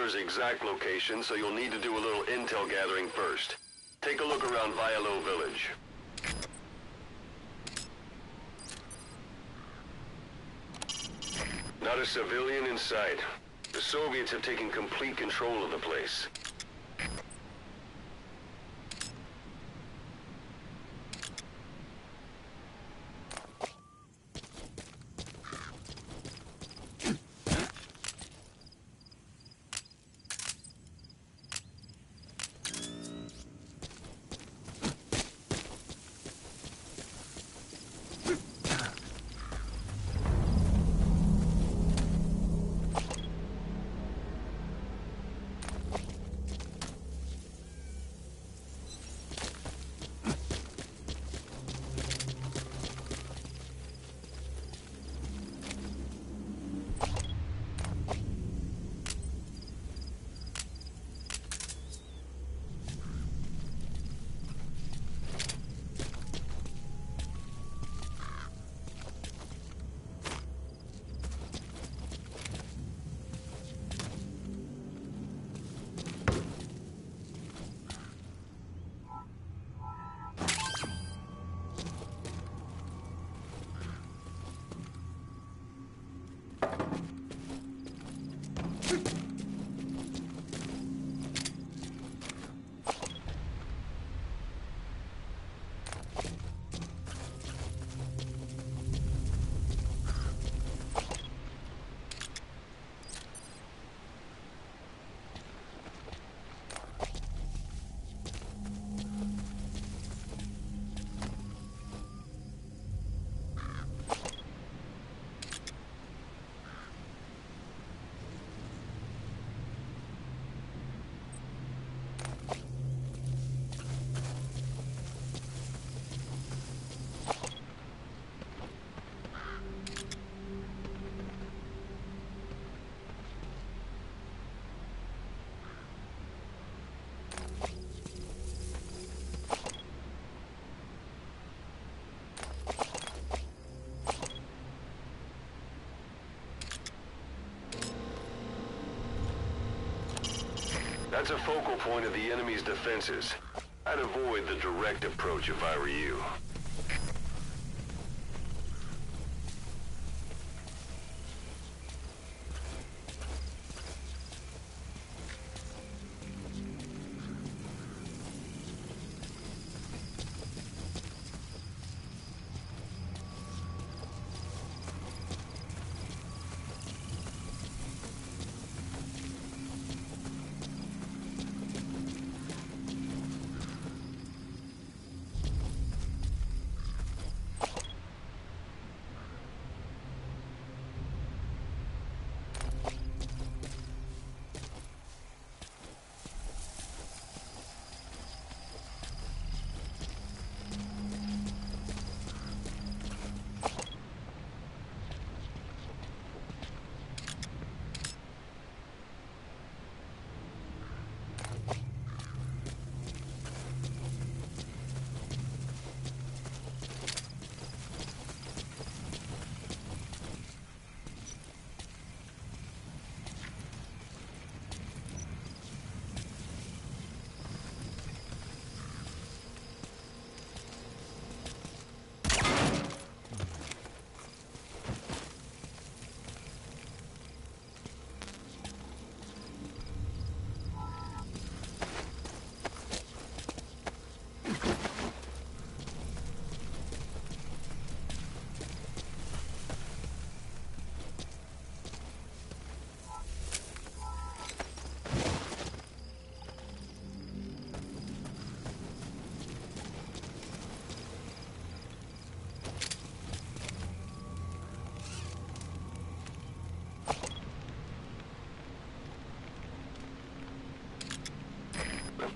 Miller's exact location, so you'll need to do a little intel gathering first. Take a look around Vialo Village. Not a civilian in sight. The Soviets have taken complete control of the place. That's a focal point of the enemy's defenses. I'd avoid the direct approach if I were you.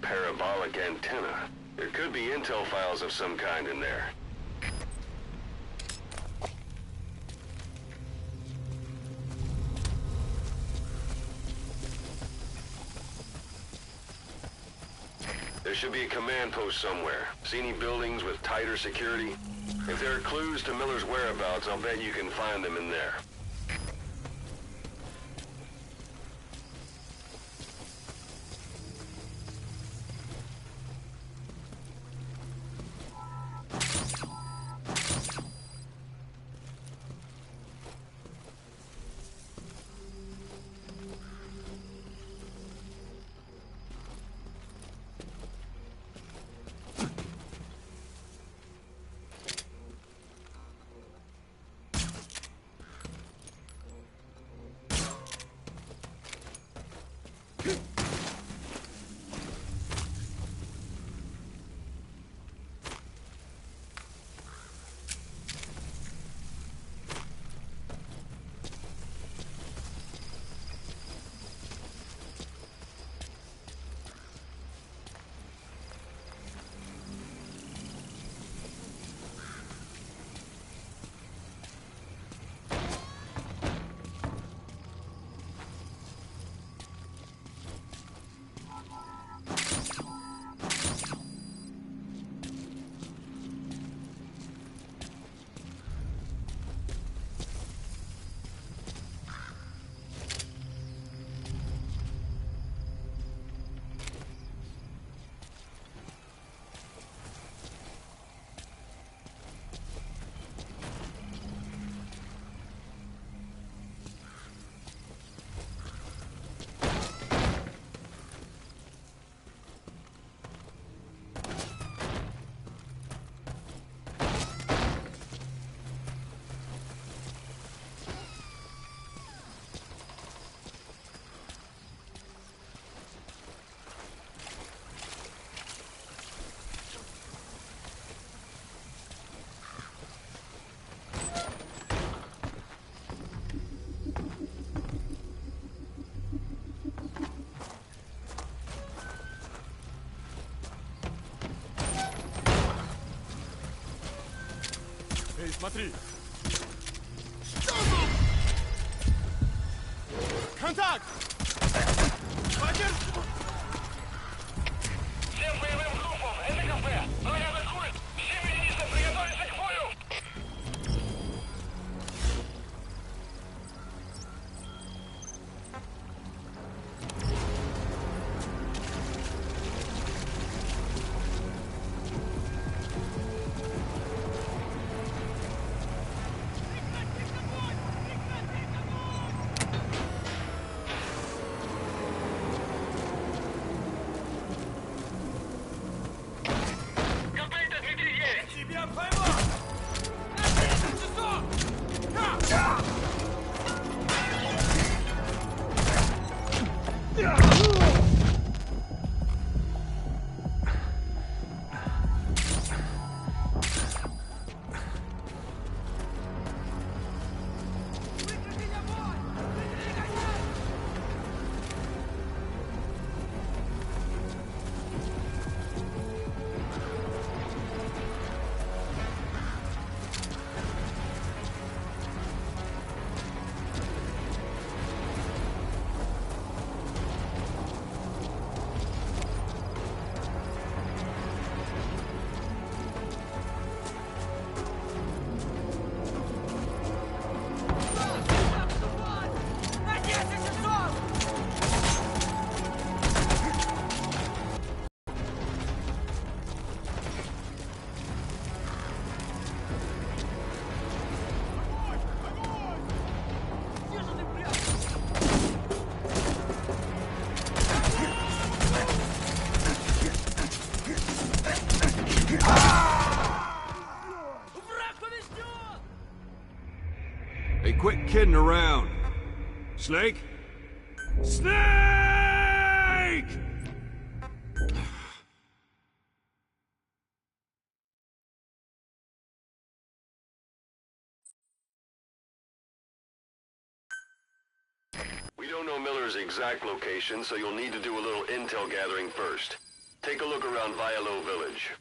Parabolic antenna. There could be intel files of some kind in there. There should be a command post somewhere. See any buildings with tighter security? If there are clues to Miller's whereabouts, I'll bet you can find them in there. Эй, смотри! Контакт! Поддержку! Всем боевым группам! Это кафе! Враг атакует! Все единицы приготовиться к бою! Hey, quit kidding around. Snake? Snake! We don't know Miller's exact location, so you'll need to do a little intel gathering first. Take a look around Vialo Village.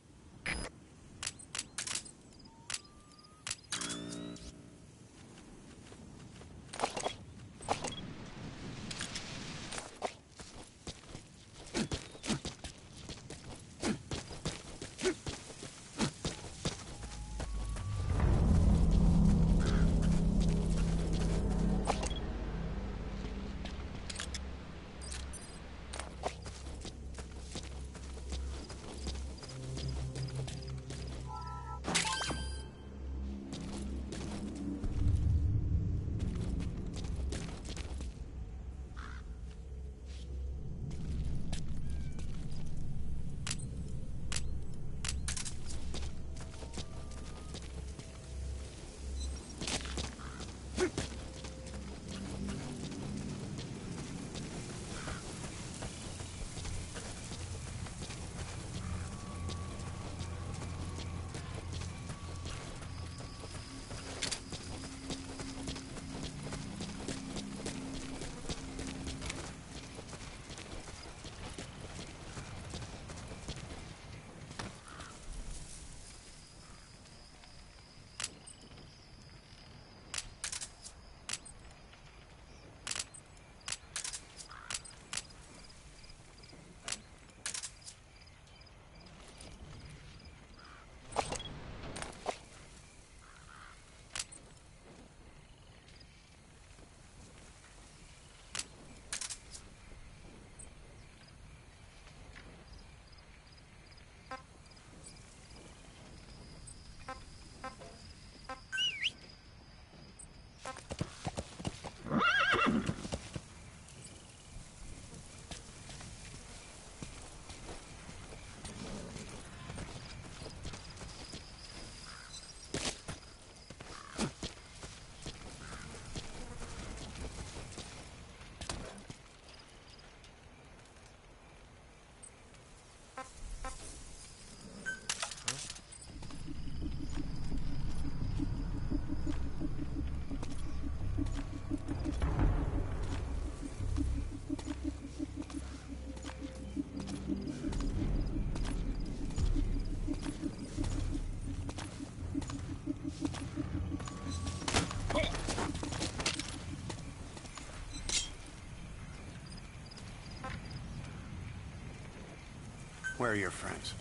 Where are your friends?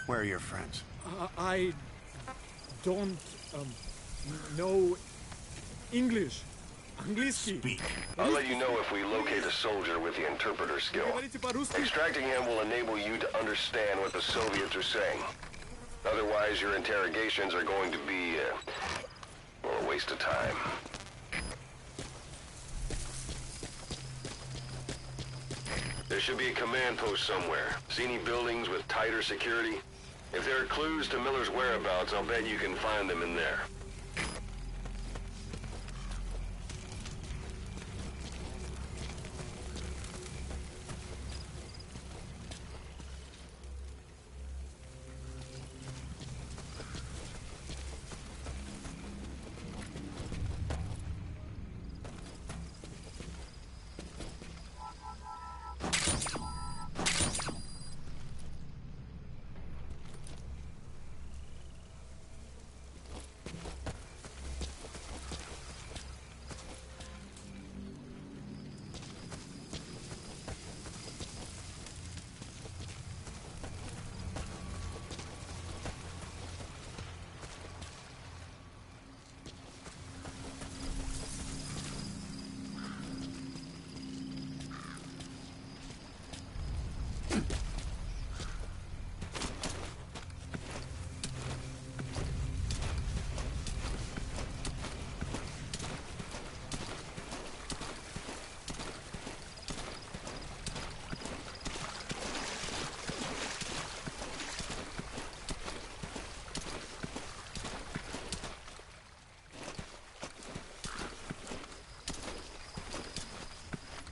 Where are your friends? I don't know English. Angliski. Speak. I'll let you know if we locate a soldier with the interpreter skill. Говорите по-русски? Extracting him will enable you to understand what the Soviets are saying. Otherwise, your interrogations are going to be, well, a waste of time. There should be a command post somewhere. See any buildings with tighter security? If there are clues to Miller's whereabouts, I'll bet you can find them in there.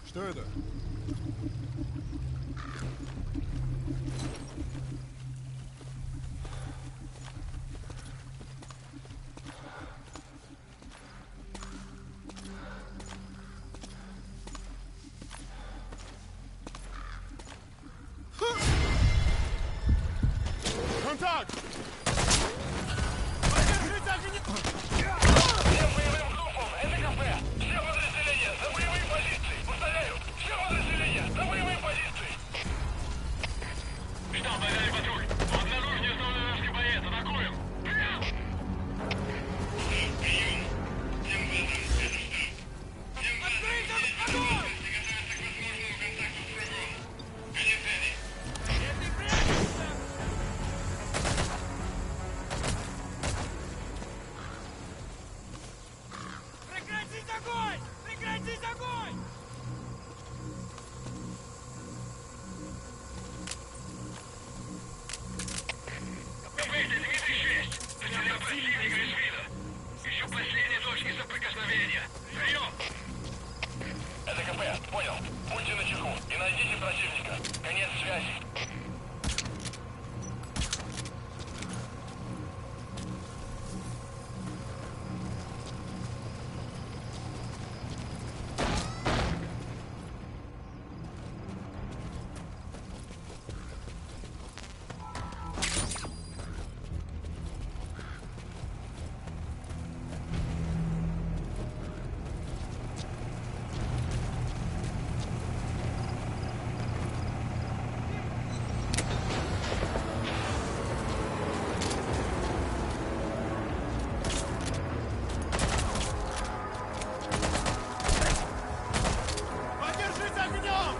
Что это? Контакт! Поддержите огонь! Всем боевым группам! Это кафе! Все подразделения! За боевые позиции! Повторяю! Все подразделения! За боевые позиции! Штаб, подали патруль! У обнаружения основной вражеский боец! Атакуем! Прием! Прием! Всем базам! Это штаб! Всем базам! Приготовиться к возможному контакту с врагом! Конец связи! Прекратить огонь! Прекратить огонь! Выйди, Дмитрий-6! Потерял противника из вида! Ищу последние точки соприкосновения! Прием! Это КП, понял. Будьте начеку и найдите противника. Конец связи. Поддержите огнем!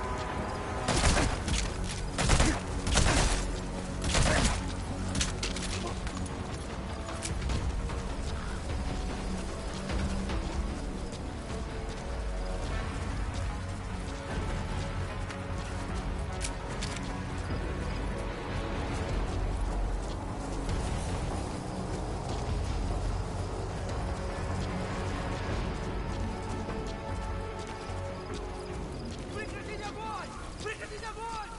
Прекратить огонь! Прекратить огонь!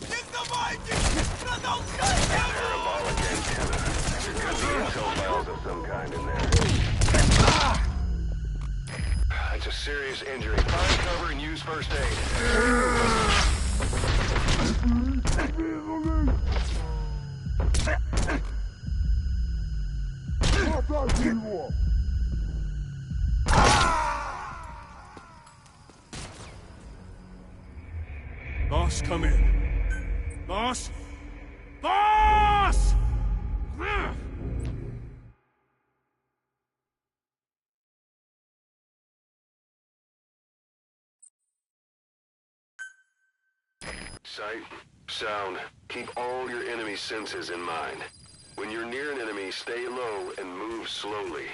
Не сдавайтесь! Продолжайте! Parabolic antenna. There could be intel files of some kind in there. It's a serious injury. Find cover and use first aid. Boss, come in. Boss? Boss! Sight, sound, keep all your enemy senses in mind. When you're near an enemy, stay low and move slowly.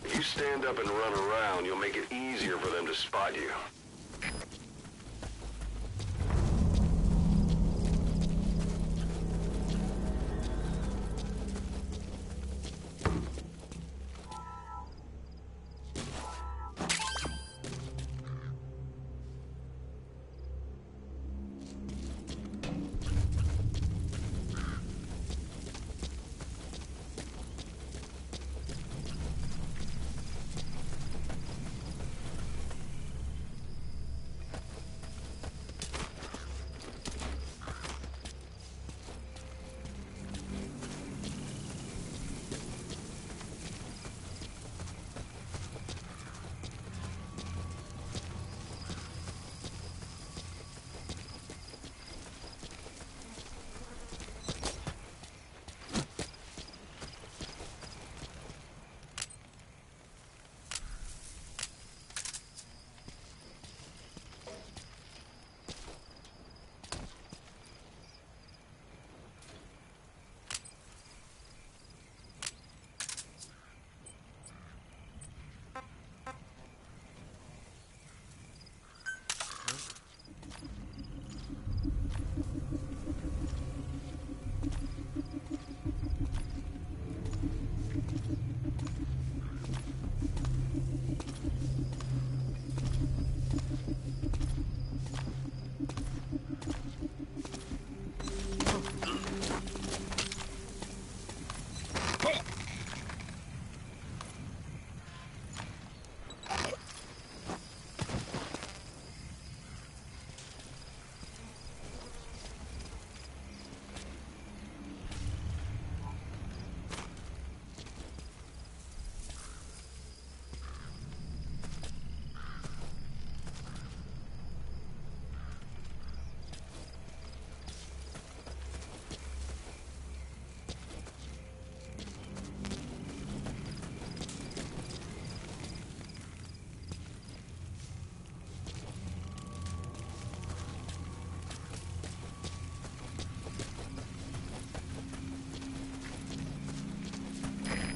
If you stand up and run around, you'll make it easier for them to spot you.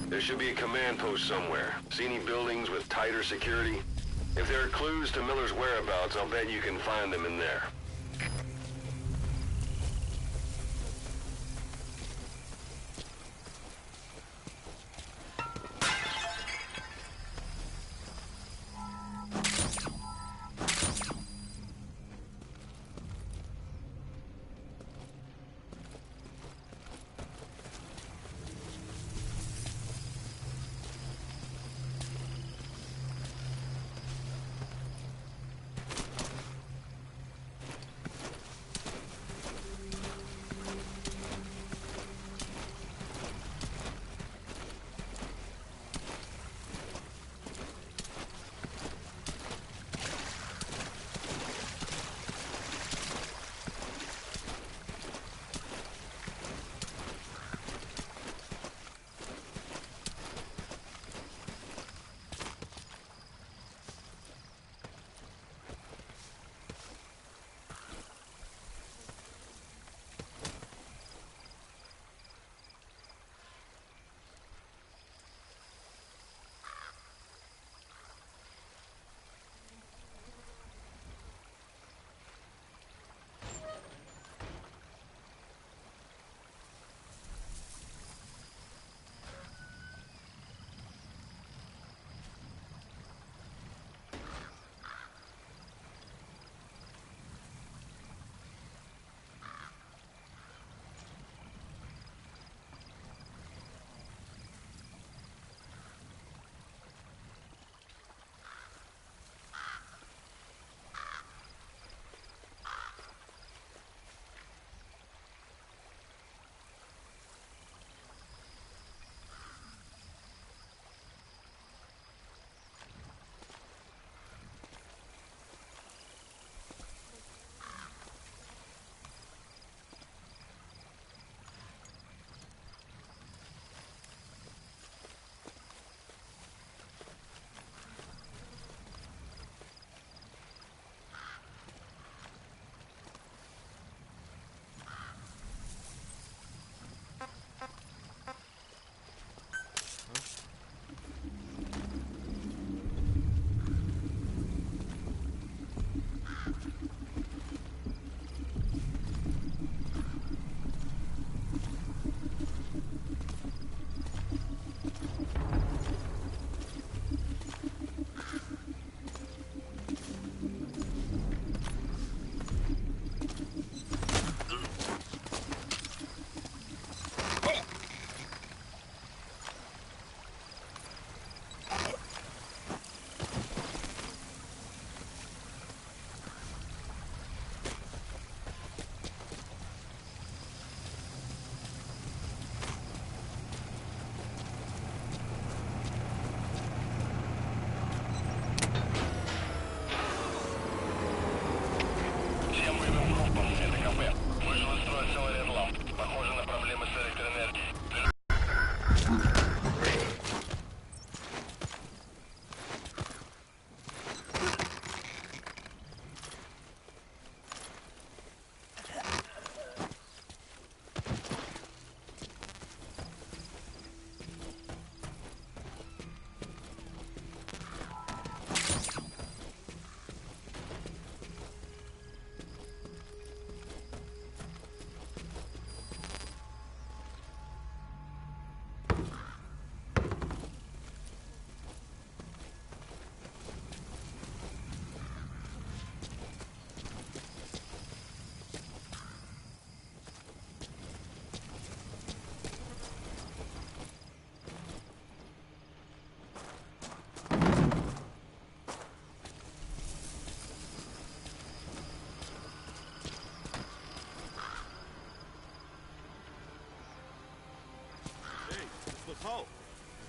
There should be a command post somewhere. See any buildings with tighter security? If there are clues to Miller's whereabouts, I'll bet you can find them in there.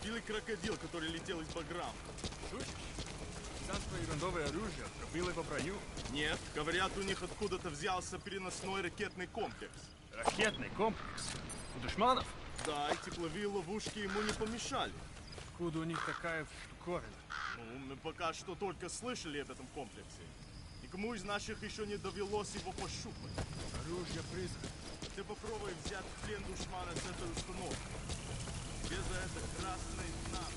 Или крокодил, который летел из баграм. Слышишь? Царство ерундовое оружие пробило его броню. Нет, говорят, у них откуда-то взялся переносной ракетный комплекс. Ракетный комплекс? У душманов? Да, и тепловые ловушки ему не помешали. Откуда у них такая штуковина? Ну, мы пока что только слышали об этом комплексе. Никому из наших еще не довелось его пощупать. Оружие призрак. Ты попробуй взять в плен душмана с этой установкой. Тебе за это красный знак.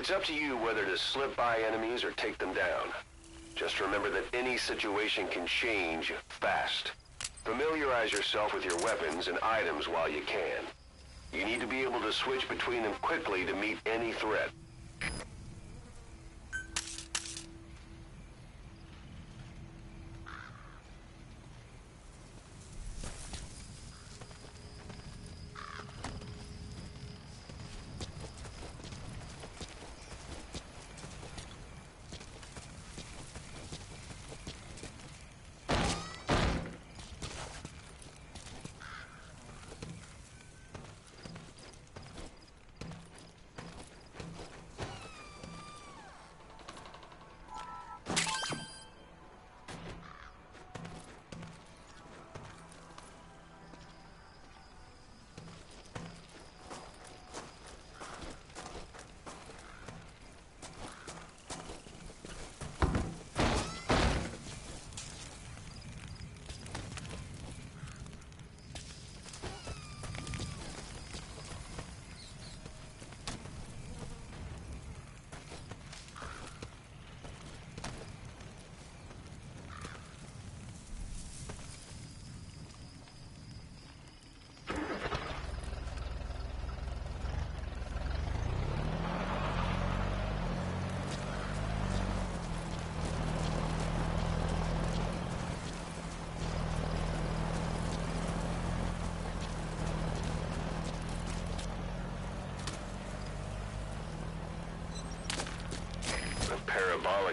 It's up to you whether to slip by enemies or take them down. Just remember that any situation can change fast. Familiarize yourself with your weapons and items while you can. You need to be able to switch between them quickly to meet any threat.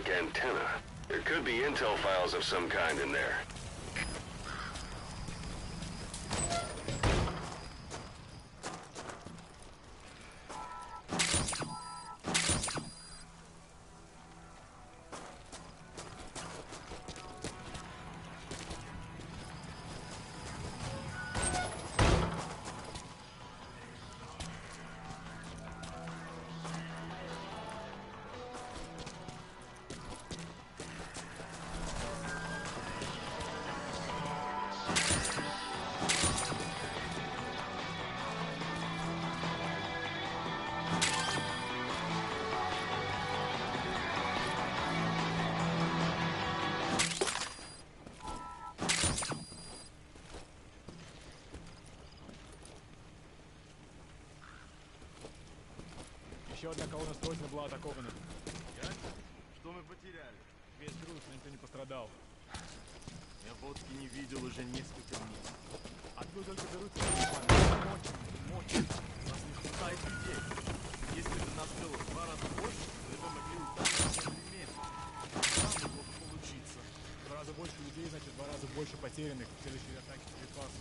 hydraulic antenna. There could be intel files of some kind in there. Еще одна колонна срочно была атакована. Что мы потеряли? Весь груз, но никто не пострадал. Я водки не видел уже несколько дней. Откуда только берутся Мочи. Нас не хватает людей. Если бы нас было в 2 раза больше, мы бы могли ударить одновременно. Там могло бы получиться. В 2 раза больше людей, значит, в 2 раза больше потерянных в следующей атаке боеприпасов.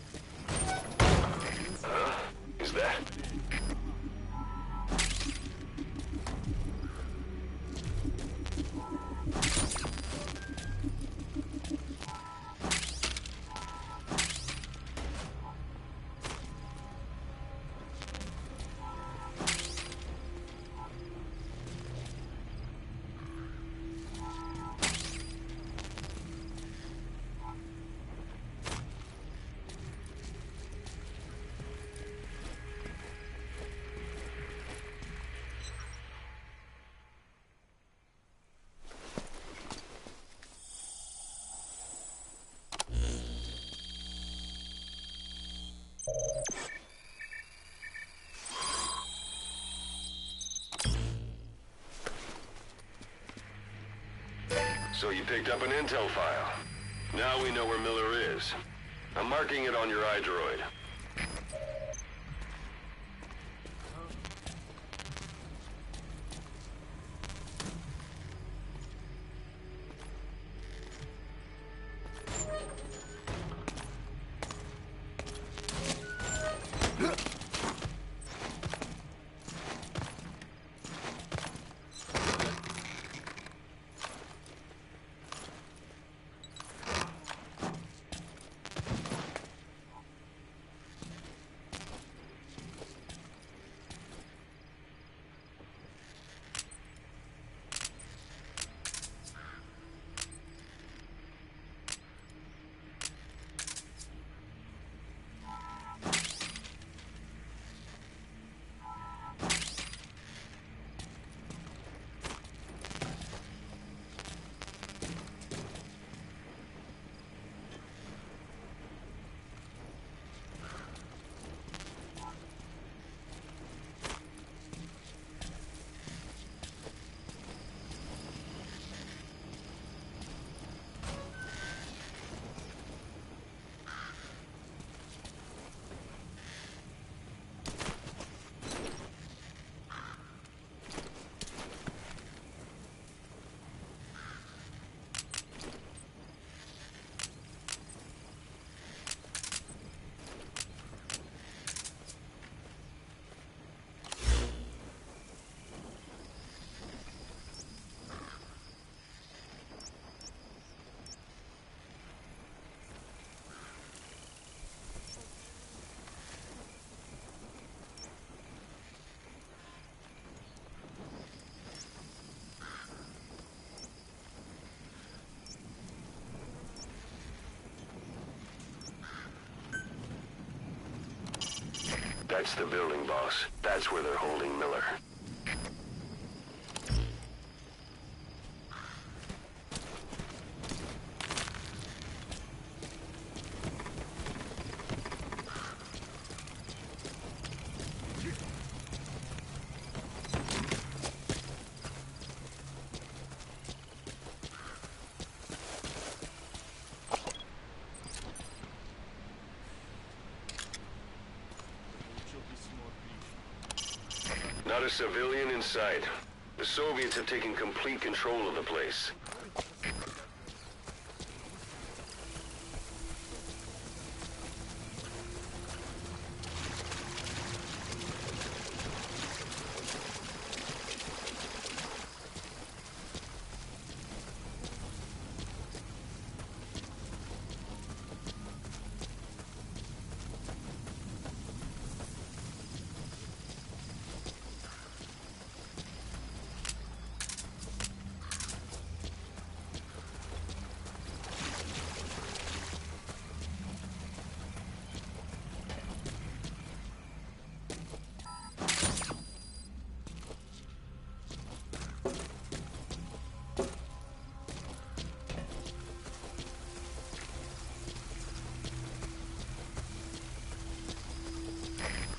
Is that? So you picked up an intel file. Now we know where Miller is. I'm marking it on your iDroid. That's the building, boss. That's where they're holding Miller. Not a civilian in sight. The Soviets have taken complete control of the place.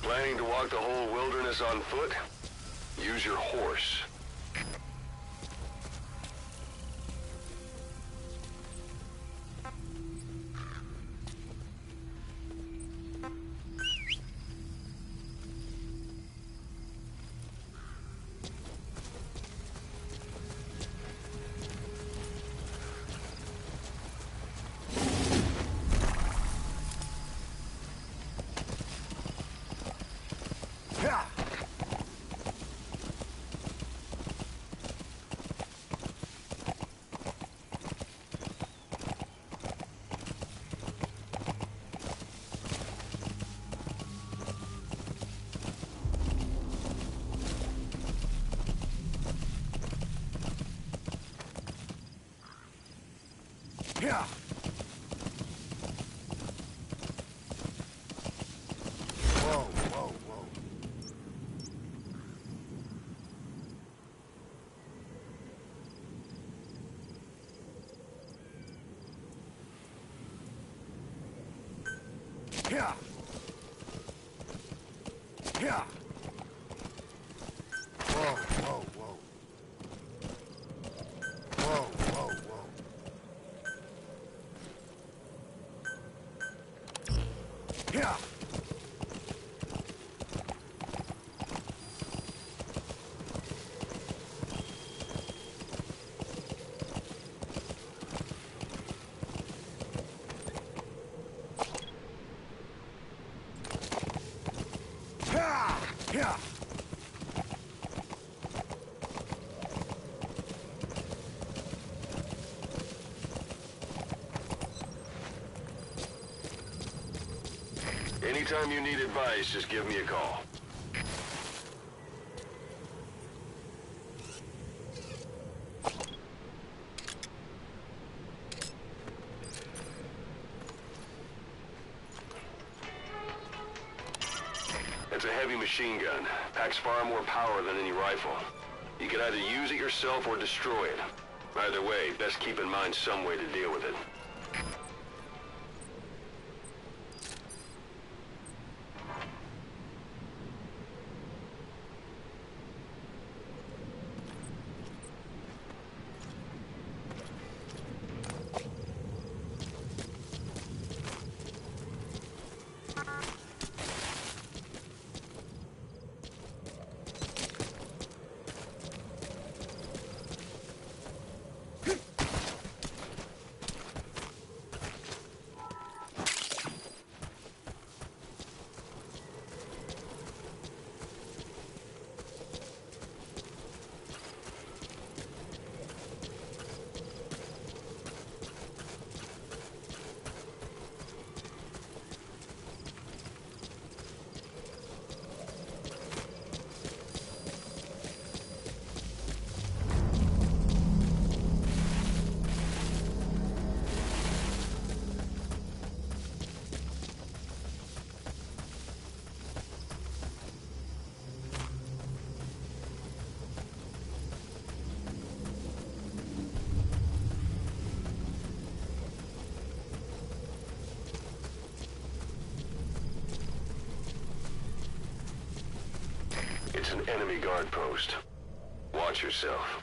Planning to walk the whole wilderness on foot? Use your horse. Yeah. Whoa, whoa, whoa. Yeah. Yeah. Whoa, whoa, whoa. Whoa, whoa, whoa. Yeah. Yeah. Yeah. Anytime you need advice, just give me a call. It's a heavy machine gun. Packs far more power than any rifle. You can either use it yourself or destroy it. Either way, best keep in mind some way to deal with it. It's an enemy guard post. Watch yourself.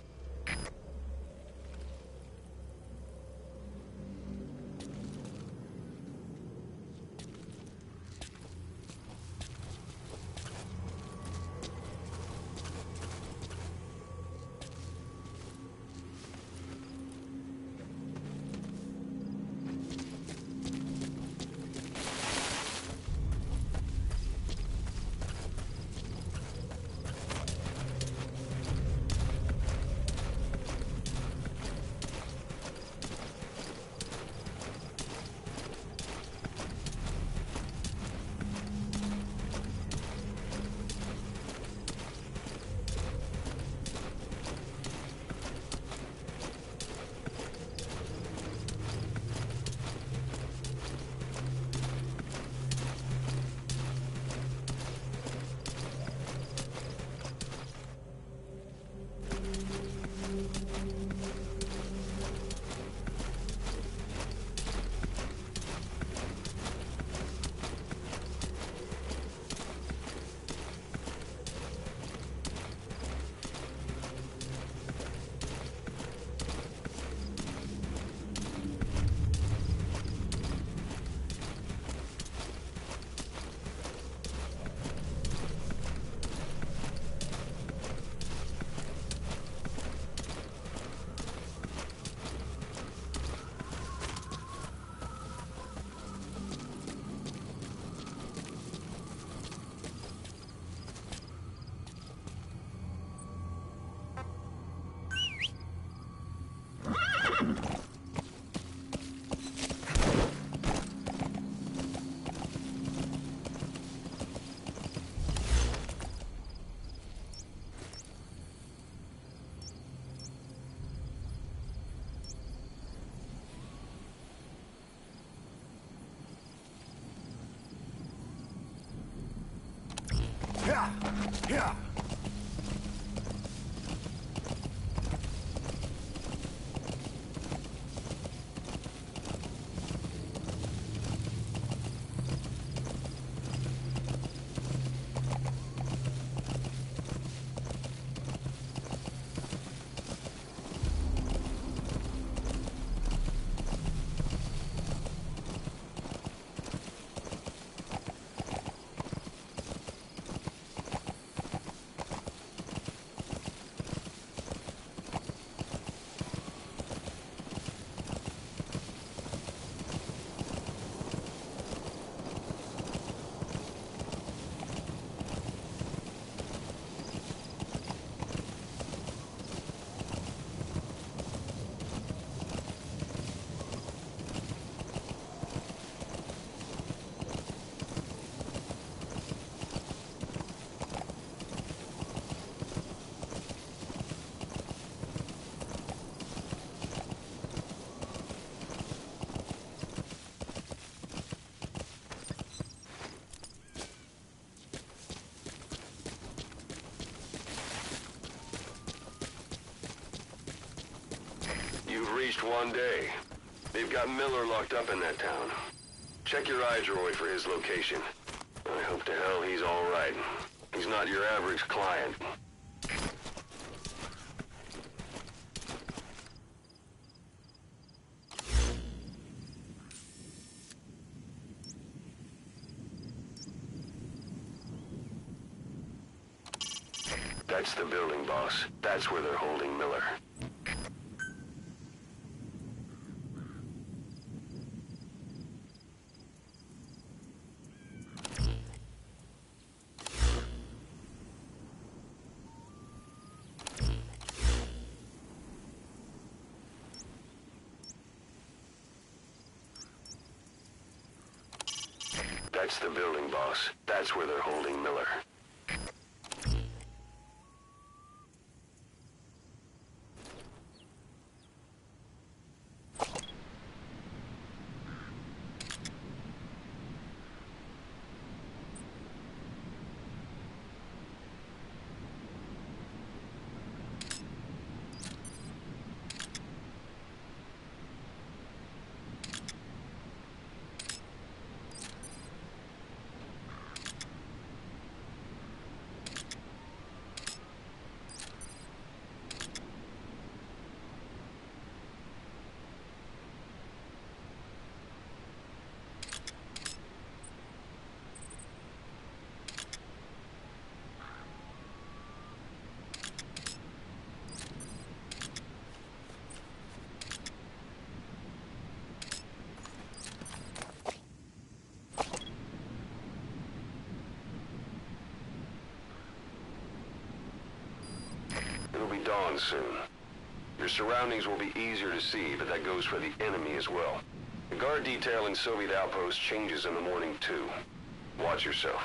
Yeah. You've reached one day. They've got Miller locked up in that town. Check your iDroid for his location. I hope to hell he's all right. He's not your average client. That's the building, boss. That's where they're holding Miller. That's the building, boss. That's where they're holding Miller. It'll be dawn soon. Your surroundings will be easier to see, but that goes for the enemy as well. The guard detail in Soviet outposts changes in the morning, too. Watch yourself.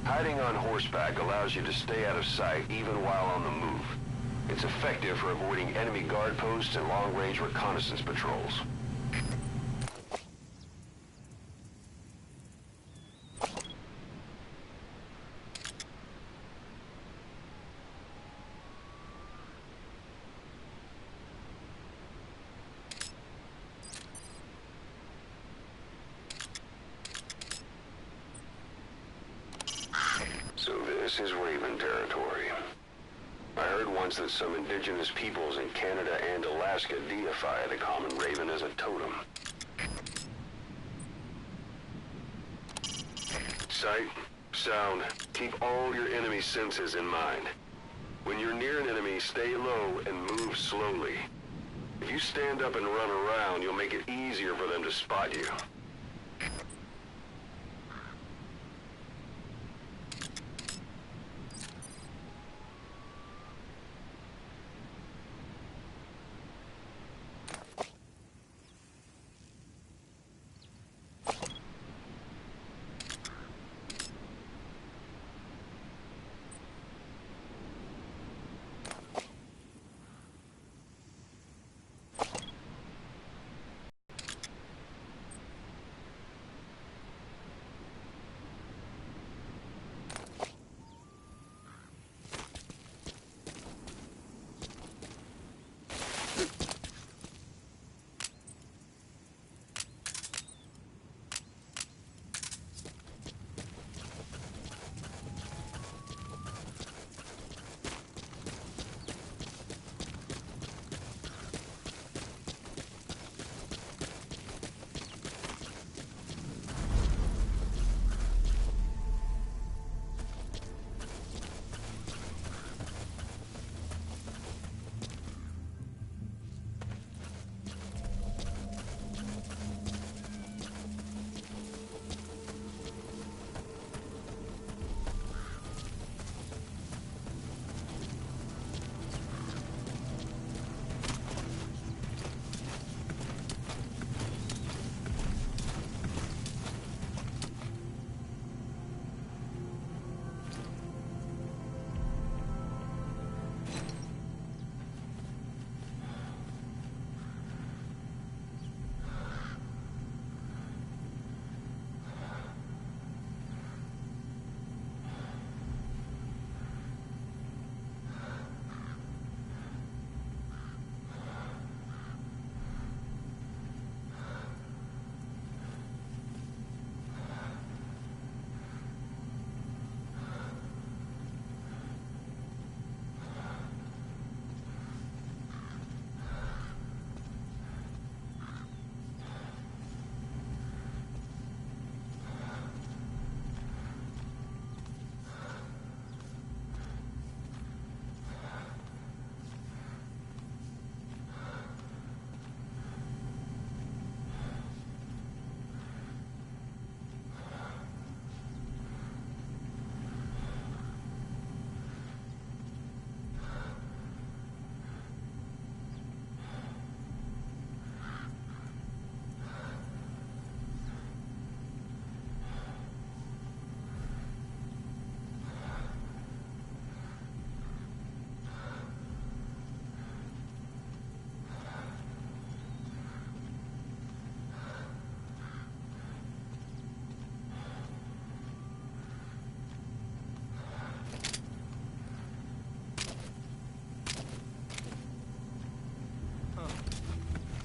Hiding on horseback allows you to stay out of sight even while on the move. It's effective for avoiding enemy guard posts and long-range reconnaissance patrols. So this is Raven territory. I heard once that some indigenous peoples in Canada and Alaska deify the common raven as a totem. Sight, sound, keep all your enemy senses in mind. When you're near an enemy, stay low and move slowly. If you stand up and run around, you'll make it easier for them to spot you.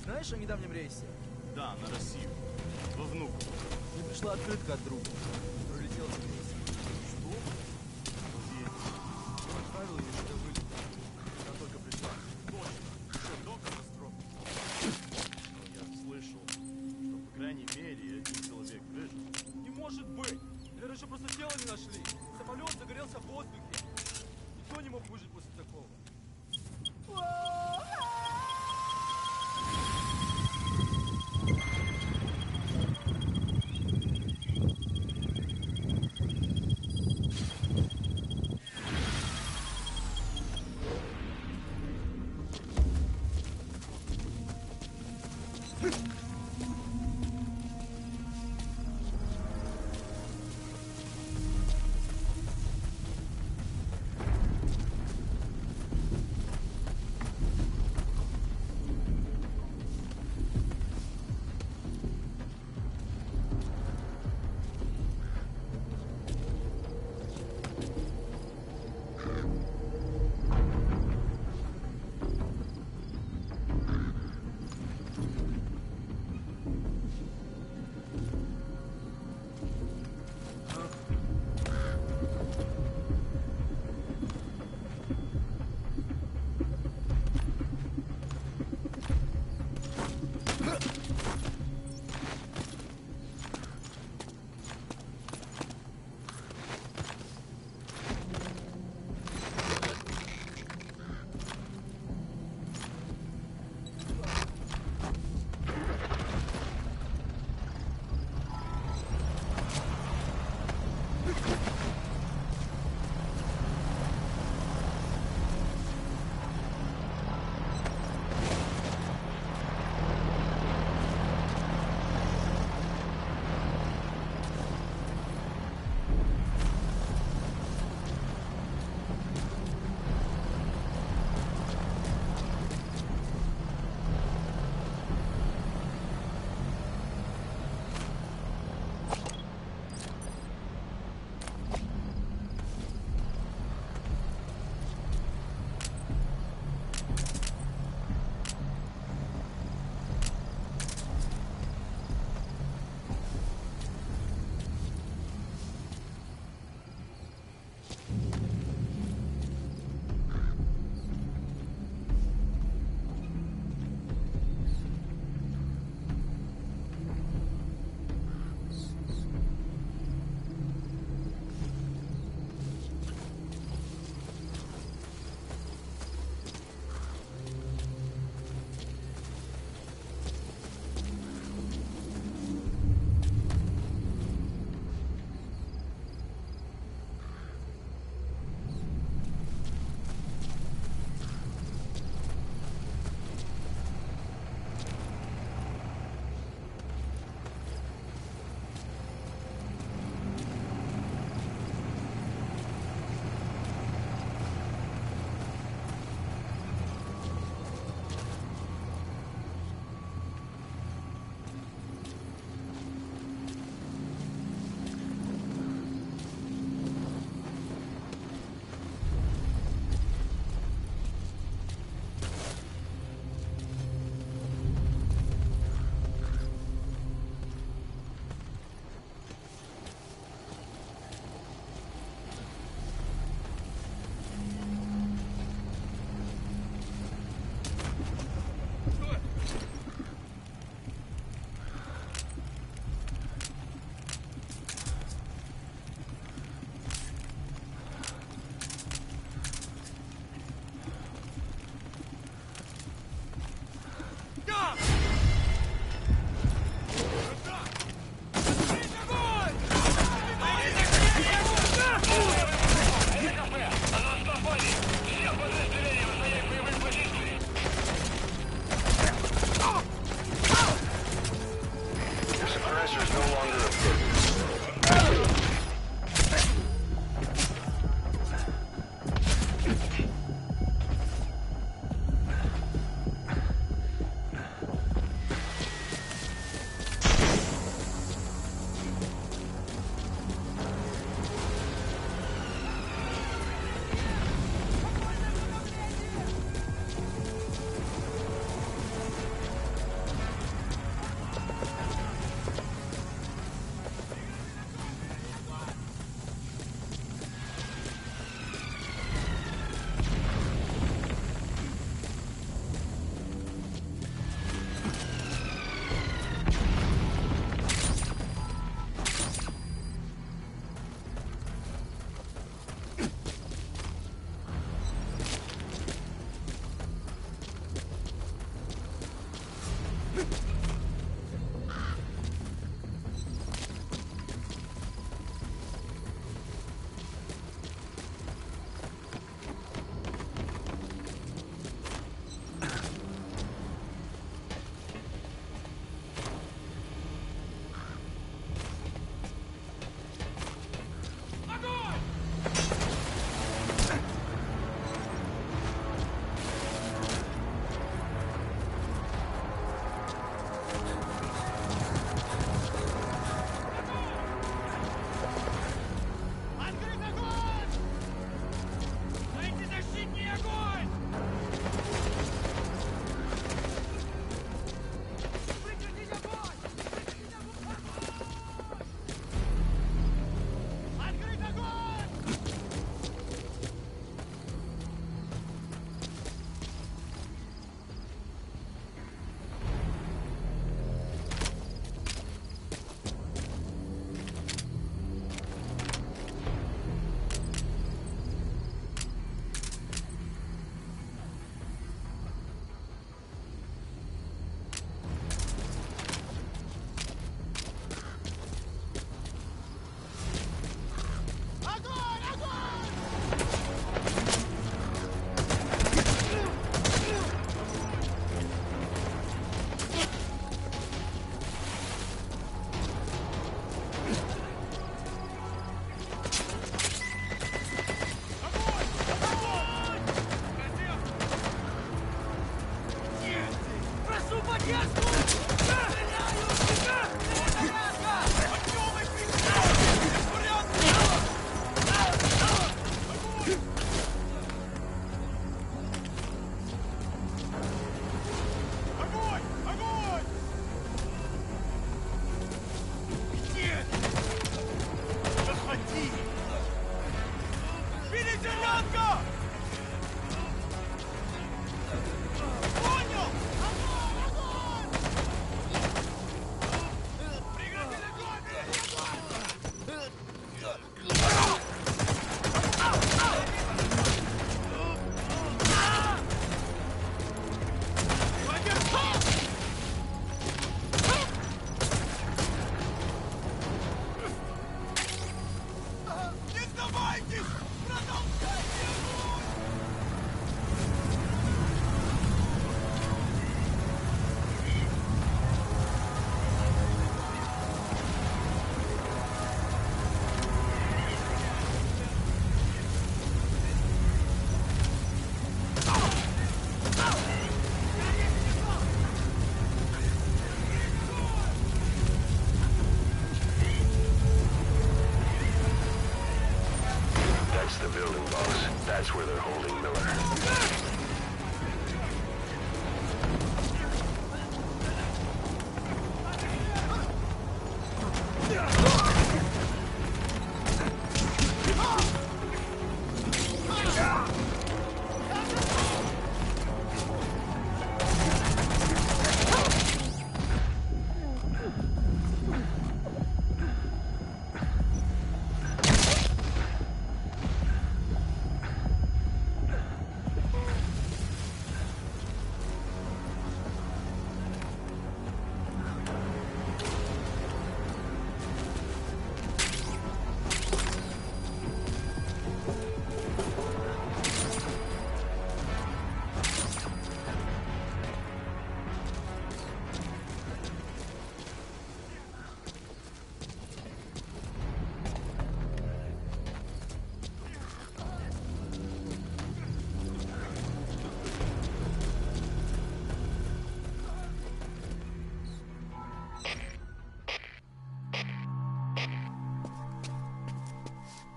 Знаешь о недавнем рейсе? Да, на Россию. Во Внуково. Мне пришла открытка от друга. Пролетел с рейса. Что? Где? Отправил ее еще до вылета. Она только пришла. Точно. Еще до катастрофы. Но я слышал, что, по крайней мере, один человек выжил. Не может быть! Наверное, еще просто тело не нашли. Самолет загорелся в воздухе. Никто не мог выжить после такого. Перезарядка! Понял! Огонь! Прекратили не сдавайтесь! Продолжайте огонь! That's the building, boss. That's where they're holding Miller.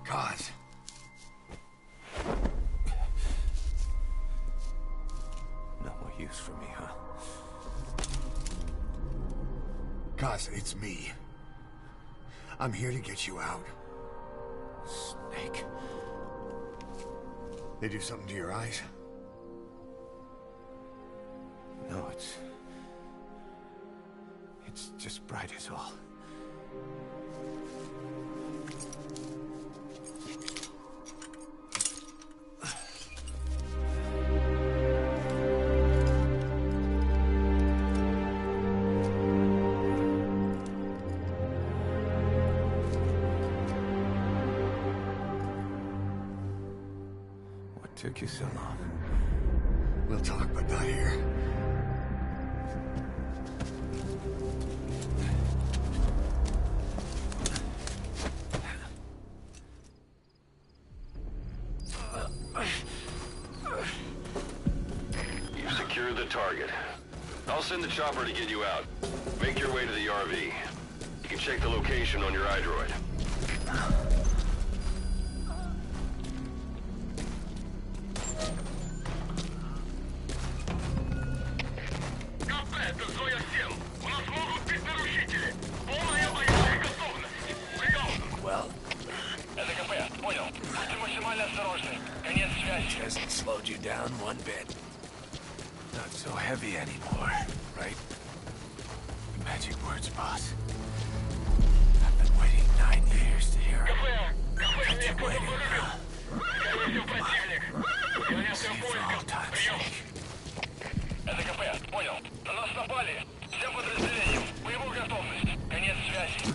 God. No more use for me, huh? Kaz, it's me. I'm here to get you out. Snake. They do something to your eyes? No, it's just bright as all. What took you so long? We'll talk, but not here. You've secured the target. I'll send the chopper to get you out. Make your way to the RV. You can check the location on your iDroid. КП, это Зоя-7. У нас могут быть нарушители. Полная боевая готовность. Прием. Well, Это КП, понял. Будьте максимально осторожны. Конец связи. hasn't slowed you down one bit. Not so heavy anymore, right? Magic words, boss. I've been waiting 9 years to hear 'em. КП, Kept you кто-то waiting, вырубил. huh? Скорее всего, противник. Вероятно, See в for all поисках. time's Прием. sake. Это КП, понял. На нас напали. Всем подразделениям. Боевую готовность. Конец связи.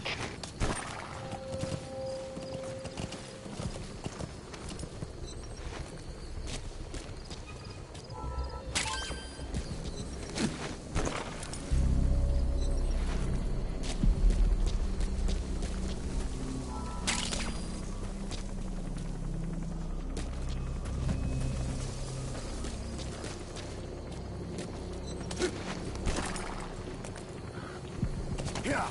Yeah.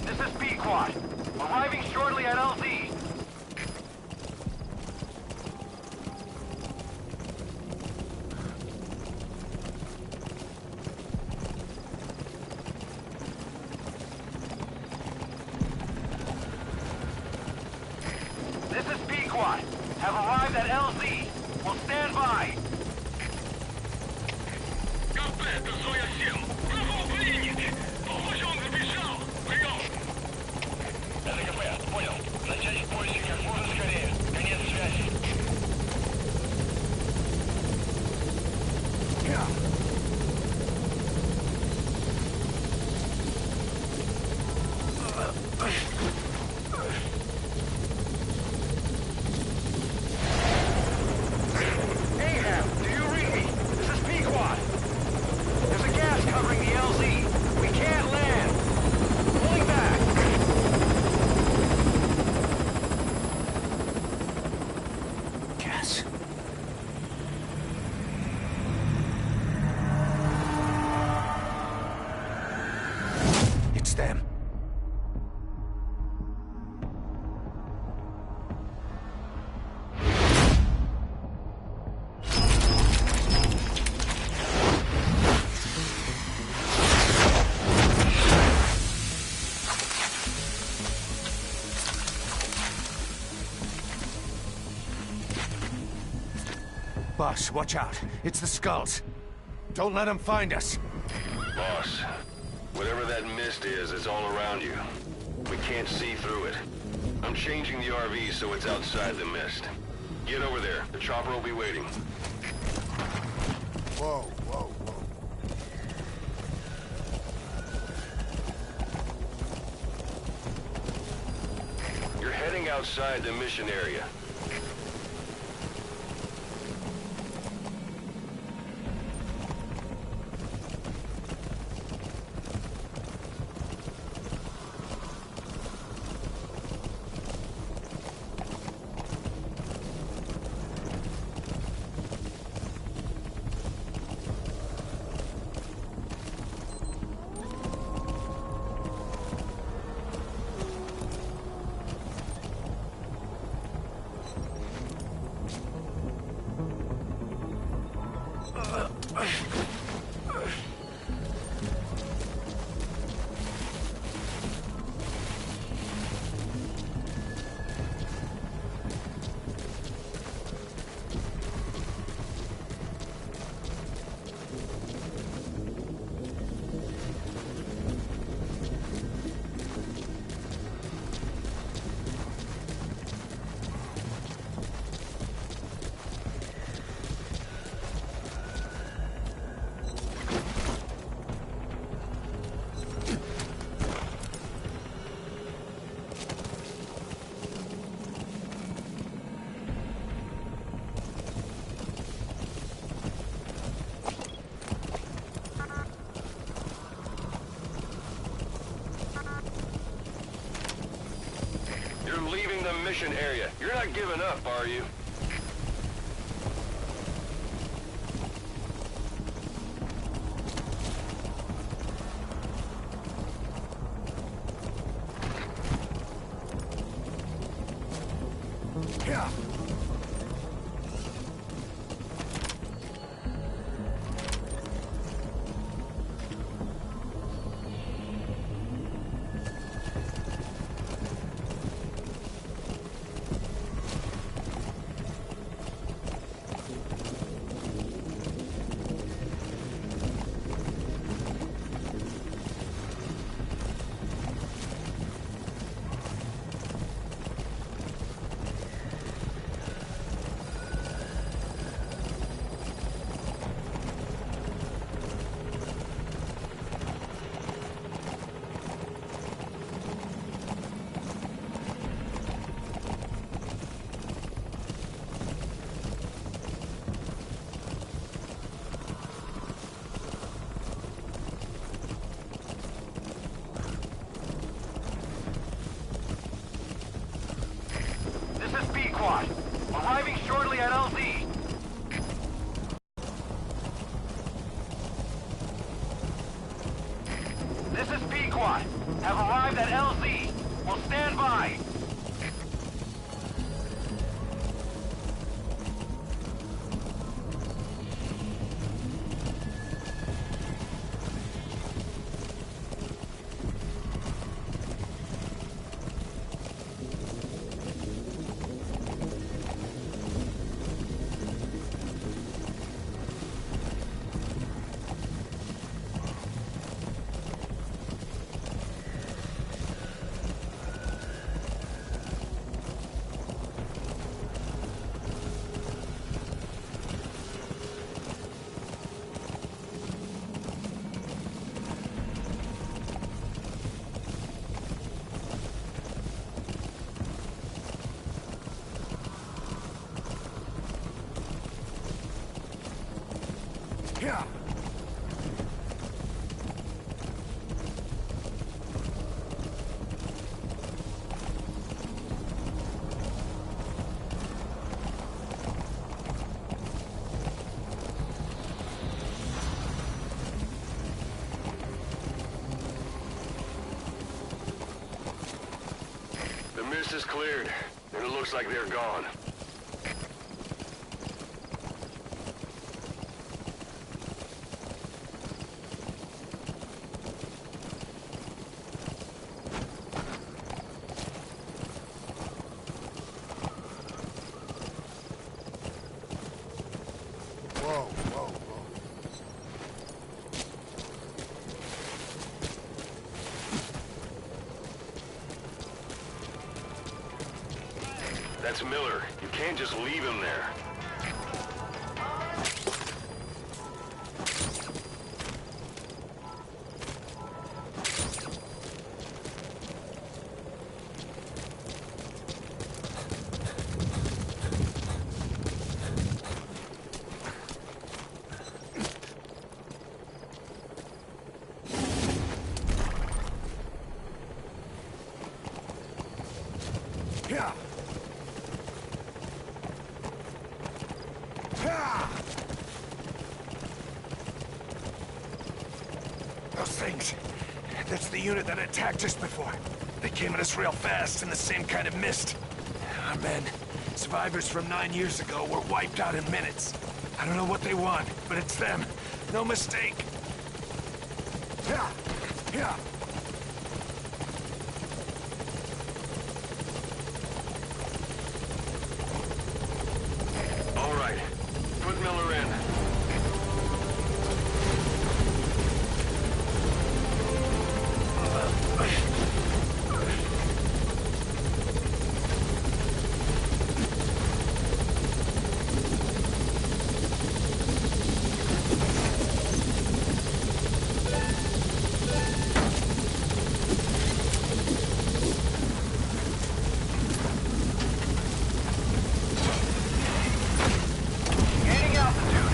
This is B-Quad. Arriving shortly at LZ. Squad. Have arrived at LZ. Will stand by. КП, это Зоя-7. Врагов пленник. Похоже, он сбежал. Прием. Это КП, понял. Начать поиски как можно скорее. Конец связи. Them. Boss, watch out. It's the skulls. Don't let them find us. Boss, whatever that mist is, it's all around you. We can't see through it. I'm changing the RV so it's outside the mist. Get over there. The chopper will be waiting. Whoa, whoa, whoa. You're heading outside the mission area. You're leaving the mission area. You're not giving up, are you? Yeah. Squad. Arriving shortly at LZ. This is P-Quad. Have arrived at LZ. Will stand by. Yeah. The mist is cleared, and it looks like they're gone. Whoa, whoa, whoa. That's Miller. You can't just leave him there. Yeah. Yeah. Those things. That's the unit that attacked us before. They came at us real fast in the same kind of mist. Our men, survivors from 9 years ago, were wiped out in minutes. I don't know what they want, but it's them. No mistake. Yeah. Yeah. All right. Put Miller in. Gaining altitude.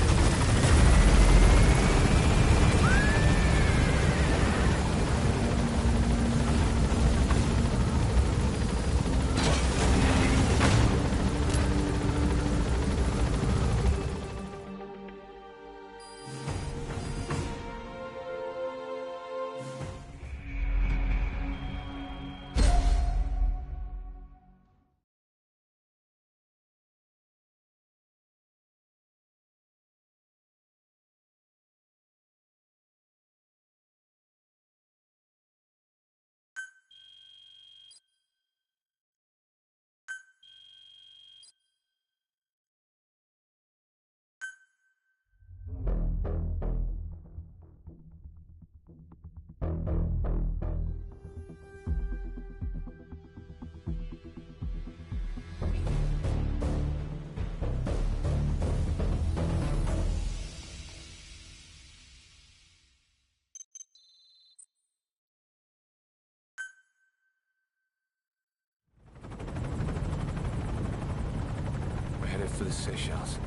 We're headed for the Seychelles.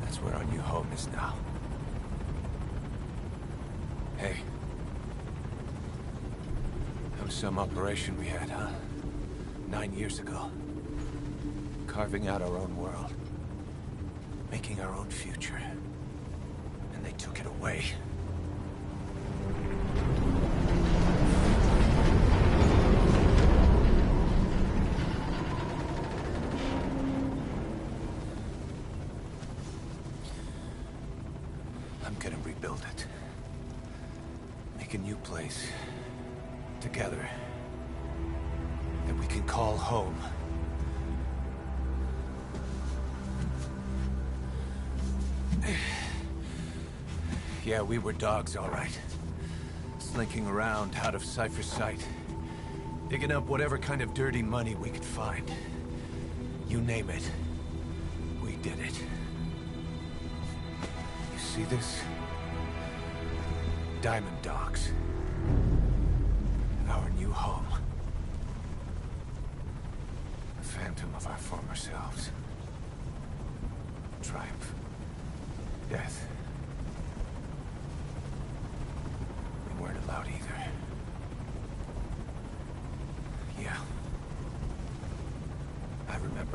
That's where our new home is now. Hey. That was some operation we had, huh? 9 years ago. Carving out our own world. Making our own future. And they took it away. I'm gonna rebuild it. Make a new place. Together. That we can call home. Yeah, we were dogs, all right. Slinking around out of Cypher's sight. Digging up whatever kind of dirty money we could find. You name it. We did it. You see this? Diamond Dogs. Our new home. A phantom of our former selves. Triumph. Death.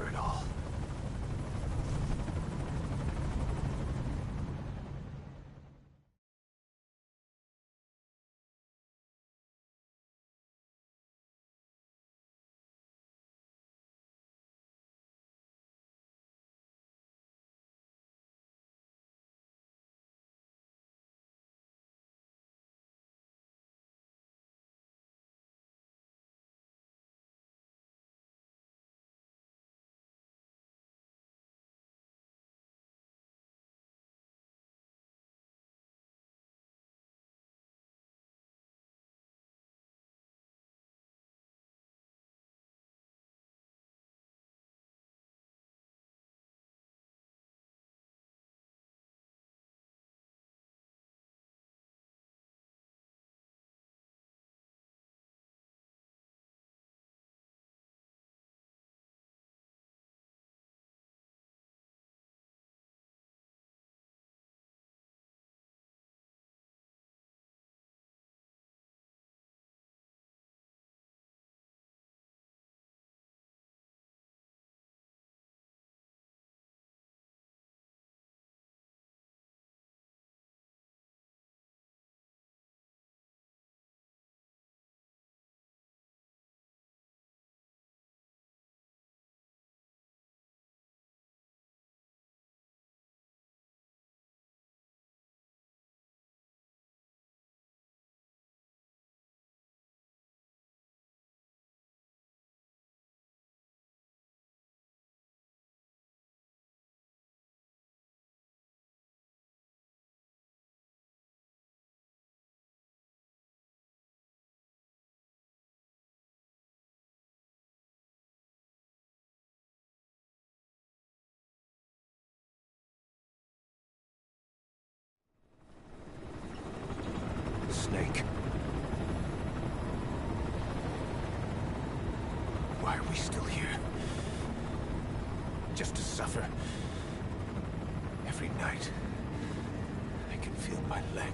for it all. Snake. Why are we still here? Just to suffer. Every night, I can feel my leg,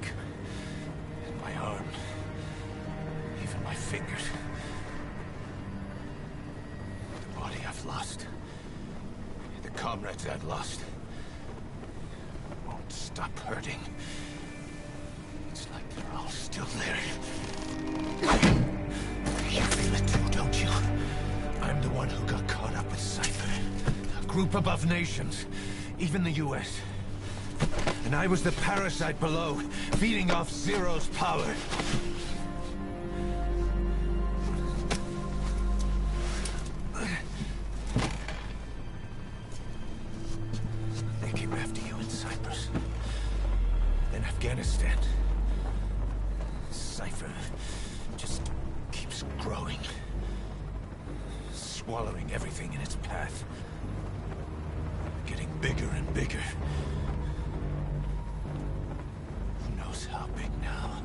and my arm, even my fingers. The body I've lost, the comrades I've lost, won't stop hurting. It's like they're all still there. You feel it too, don't you? I'm the one who got caught up with Cypher. A group above nations, even the US. And I was the parasite below, feeding off Zero's power. They came after you in Cyprus. Then Afghanistan. Cypher just keeps growing. Swallowing everything in its path. Getting bigger and bigger. Who knows how big now?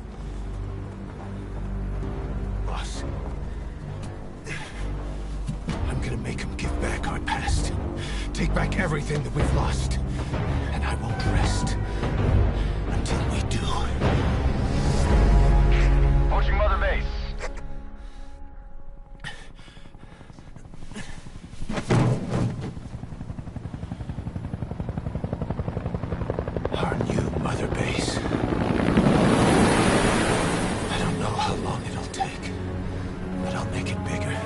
Boss. I'm gonna make him give back our past. Take back everything that we've lost. And I won't rest until we do. Approaching Mother Base. Our new Mother Base. I don't know how long it'll take, but I'll make it bigger.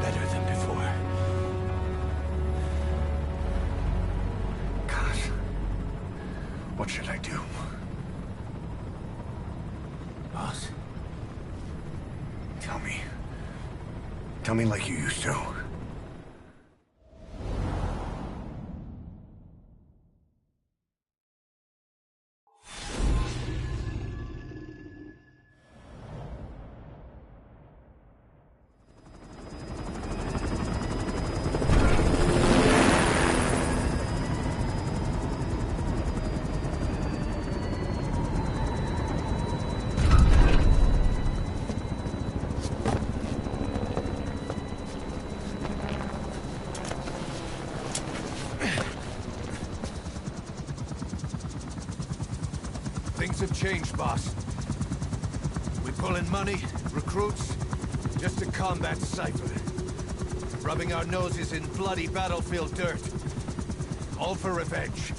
Better than before. God. What should I do? Boss? Tell me. Tell me like you used to. Things have changed, boss. We pull in money, recruits, just to combat Cypher. rubbing our noses in bloody battlefield dirt. All for revenge.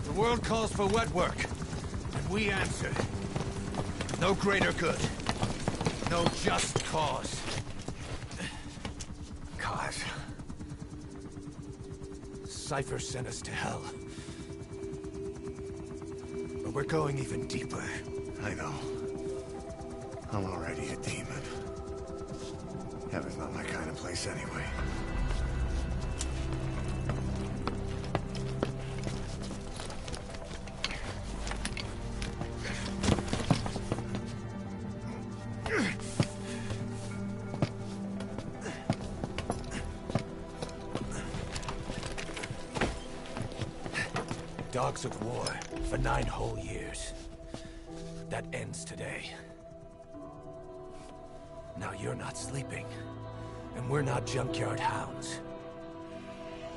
The world calls for wet work, and we answer. No greater good. No just cause. Cause. Cypher sent us to hell. But we're going even deeper. I know. I'm already a demon. Heaven's not my kind of place anyway. Dogs of war for 9 whole years. That ends today. Now you're not sleeping, and we're not junkyard hounds.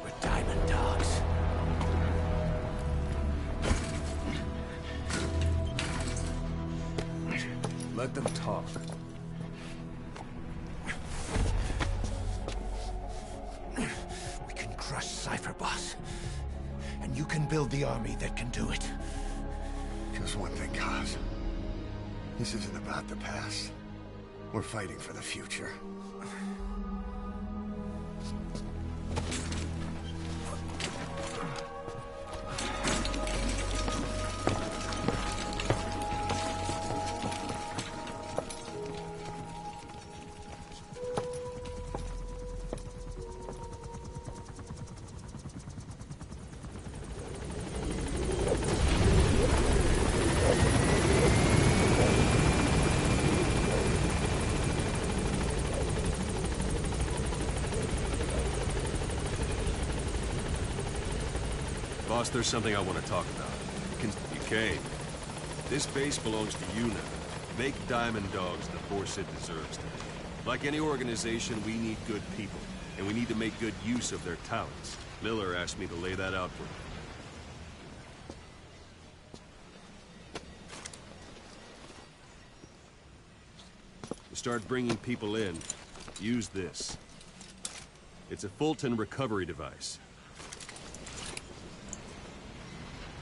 We're diamond dogs. Let them talk. We can crush Cypher, boss. And you can build the army that can do it. Just one thing, Kaz. This isn't about the past. We're fighting for the future. Boss, there's something I want to talk about. You came. This base belongs to you now. Make Diamond Dogs the force it deserves to be. Like any organization, we need good people, and we need to make good use of their talents. Miller asked me to lay that out for you. To start bringing people in, use this. It's a Fulton recovery device.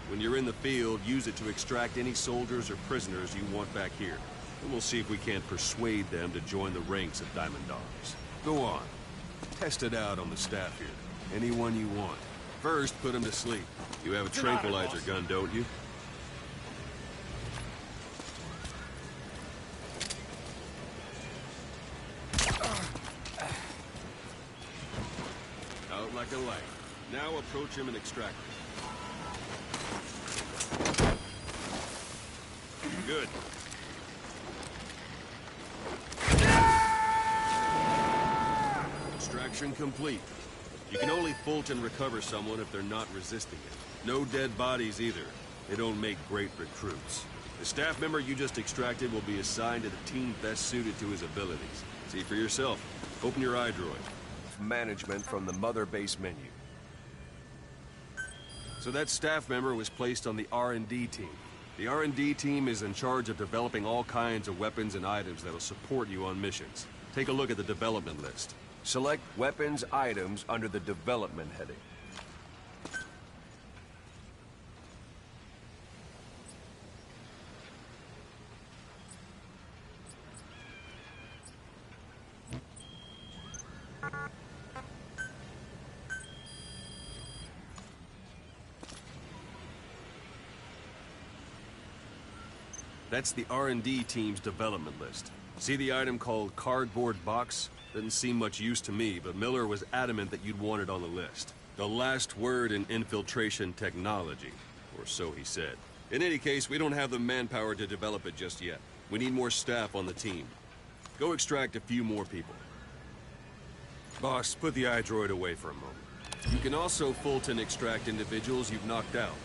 When you're in the field, use it to extract any soldiers or prisoners you want back here. And we'll see if we can't persuade them to join the ranks of Diamond Dogs. Go on. Test it out on the staff here. Anyone you want. First, put them to sleep. You have a tranquilizer gun, don't you? Out like a light. Now approach him and extract him. Good. Extraction complete. You can only Fulton recover someone if they're not resisting it. No dead bodies either. They don't make great recruits. The staff member you just extracted will be assigned to the team best suited to his abilities. See for yourself. Open your iDroid. Management from the Mother Base menu. So that staff member was placed on the R&D team. The R&D team is in charge of developing all kinds of weapons and items that'll support you on missions. Take a look at the development list. Select weapons items under the development heading. That's the R&D team's development list. See the item called cardboard box? Didn't seem much use to me, but Miller was adamant that you'd want it on the list. The last word in infiltration technology, or so he said. In any case, we don't have the manpower to develop it just yet. We need more staff on the team. Go extract a few more people. Boss, put the iDroid away for a moment. You can also Fulton extract individuals you've knocked out.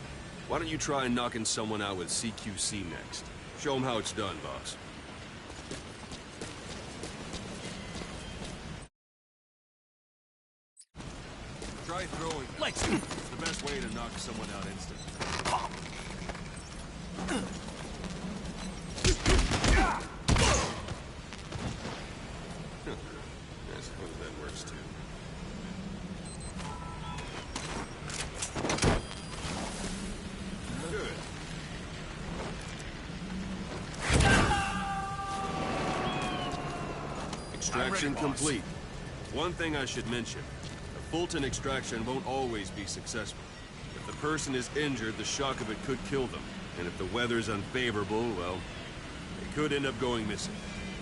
Why don't you try knocking someone out with CQC next? Show them how it's done, boss. Try throwing. It's the best way to knock someone out instantly. Extraction boss. complete. One thing I should mention. A Fulton extraction won't always be successful. If the person is injured, the shock of it could kill them. And if the weather's unfavorable, well, they could end up going missing.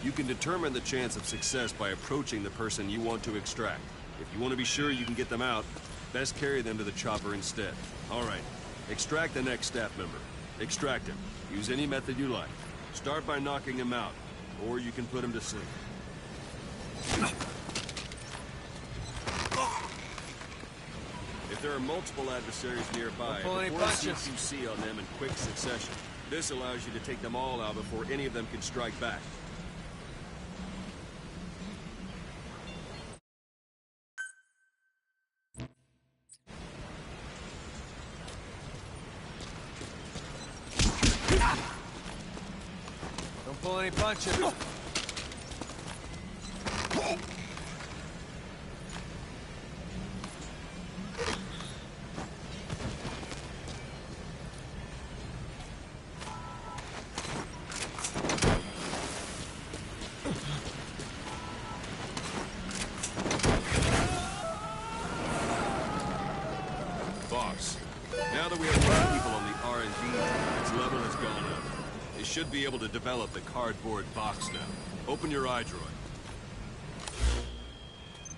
You can determine the chance of success by approaching the person you want to extract. If you want to be sure you can get them out, best carry them to the chopper instead. All right, extract the next staff member. Extract him. Use any method you like. Start by knocking him out, or you can put him to sleep. If there are multiple adversaries nearby, Don't pull any deploy punches. CQC on them in quick succession. This allows you to take them all out before any of them can strike back. Don't pull any punches. Boss, now that we have more people on the R&D, its level has gone up. You should be able to develop the cardboard box now. Open your iDroid.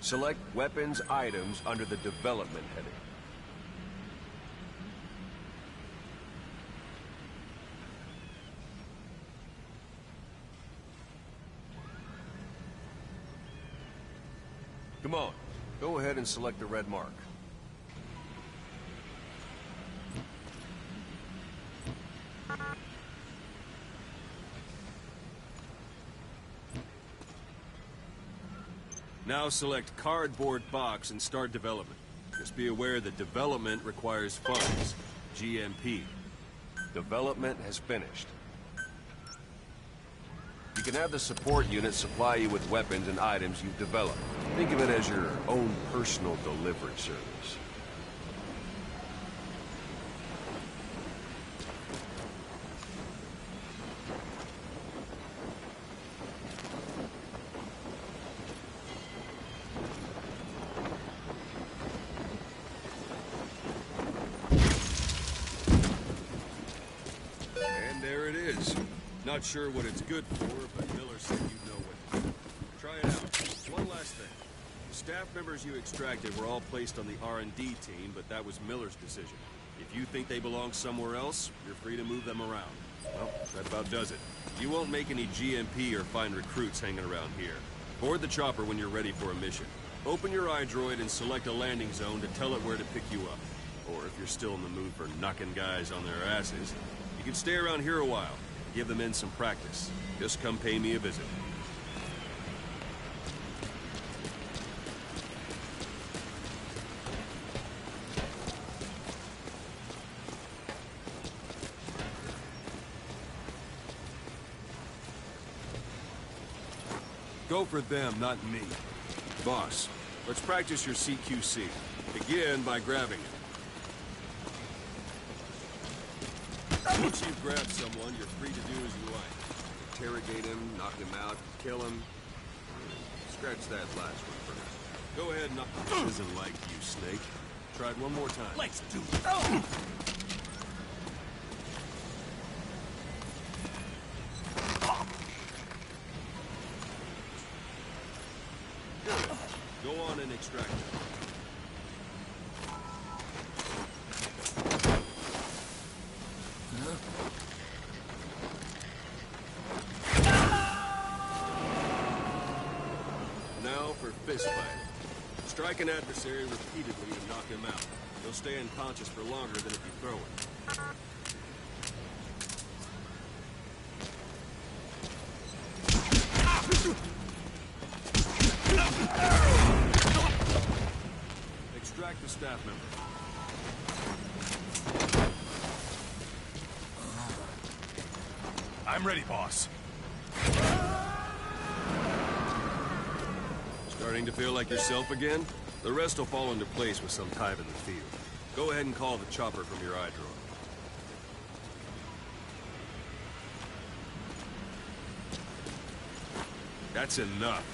Select Weapons Items under the Development heading. Come on, go ahead and select the red mark. Now select Cardboard Box and start development. Just be aware that development requires funds. GMP. Development has finished. You can have the support unit supply you with weapons and items you've developed. Think of it as your own personal delivery service. And there it is. Not sure what it's good for, but Miller said you'd know what to do. Try it out. One last thing. The staff members you extracted were all placed on the R&D team, but that was Miller's decision. If you think they belong somewhere else, you're free to move them around. Well, that about does it. You won't make any GMP or find recruits hanging around here. Board the chopper when you're ready for a mission. Open your iDroid and select a landing zone to tell it where to pick you up. Or if you're still in the mood for knocking guys on their asses, you can stay around here a while. Give the men some practice. Just come pay me a visit. Go for them, not me. Boss, let's practice your CQC. Begin by grabbing it. Once you've grabbed someone, you're free to do as you like. Interrogate him, knock him out, kill him. Scratch that last one for now. Go ahead and knock him. Isn't like you, Snake. Try it one more time. Let's do it. Go on and extract him. Now for fist fight. Strike an adversary repeatedly to knock him out. He'll stay unconscious for longer than if you throw him. Extract the staff member. I'm ready, boss. Starting to feel like yourself again? The rest will fall into place with some time in the field. Go ahead and call the chopper from your iDroid. That's enough.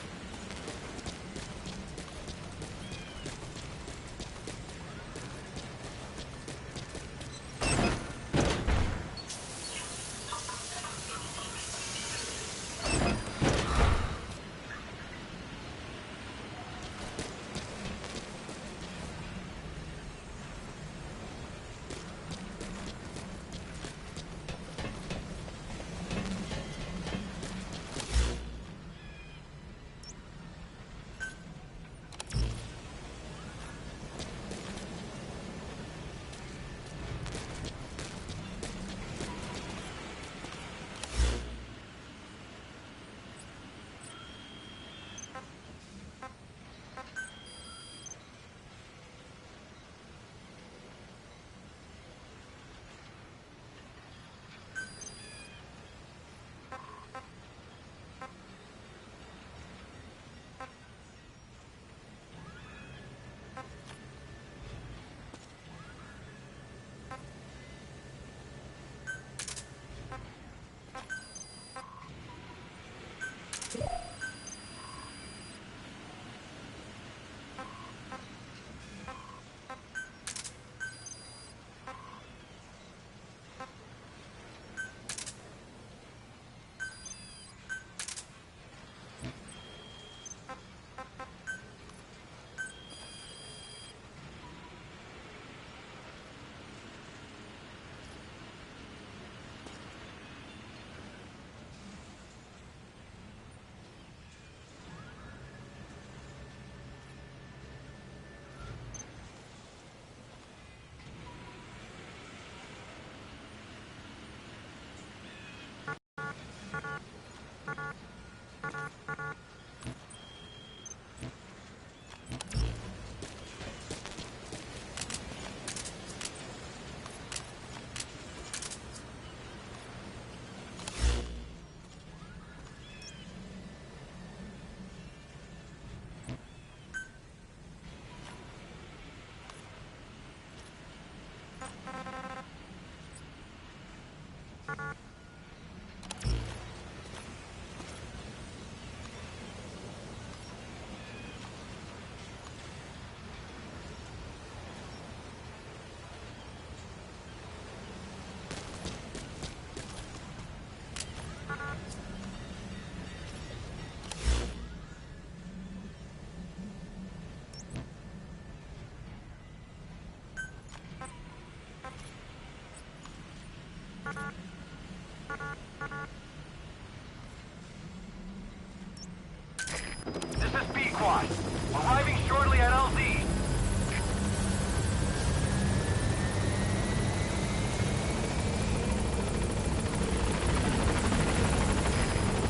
Quad. Arriving shortly at LZ.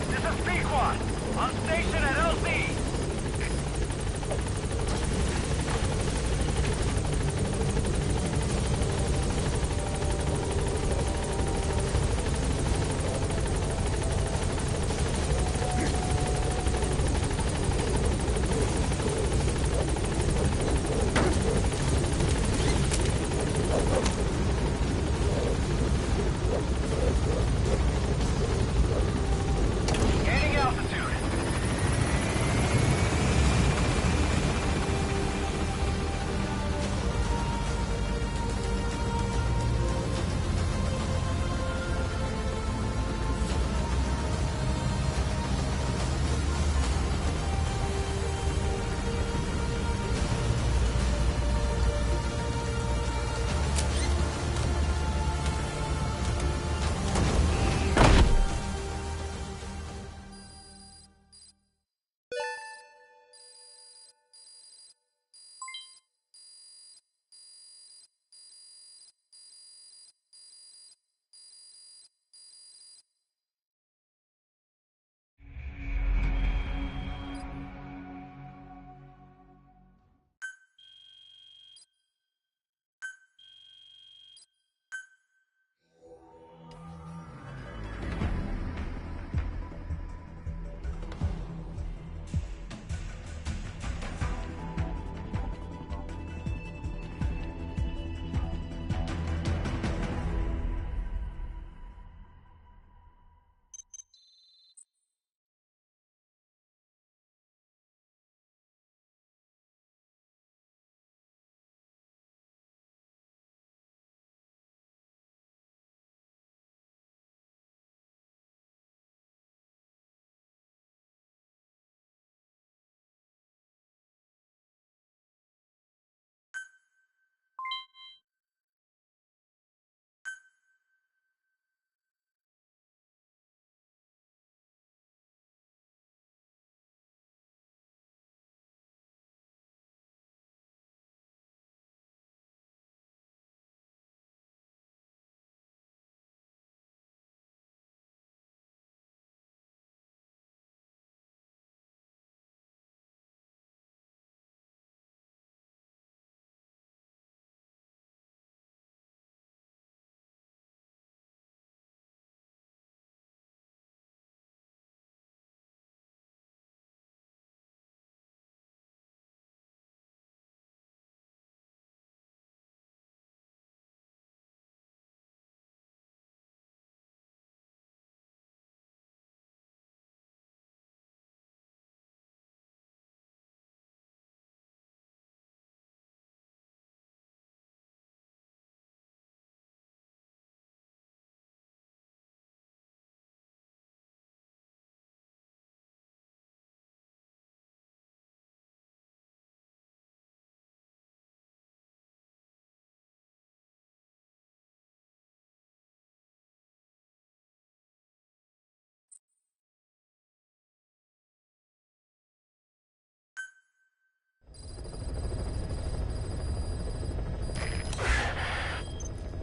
This is B Quad. On station at LZ. Gaining altitude.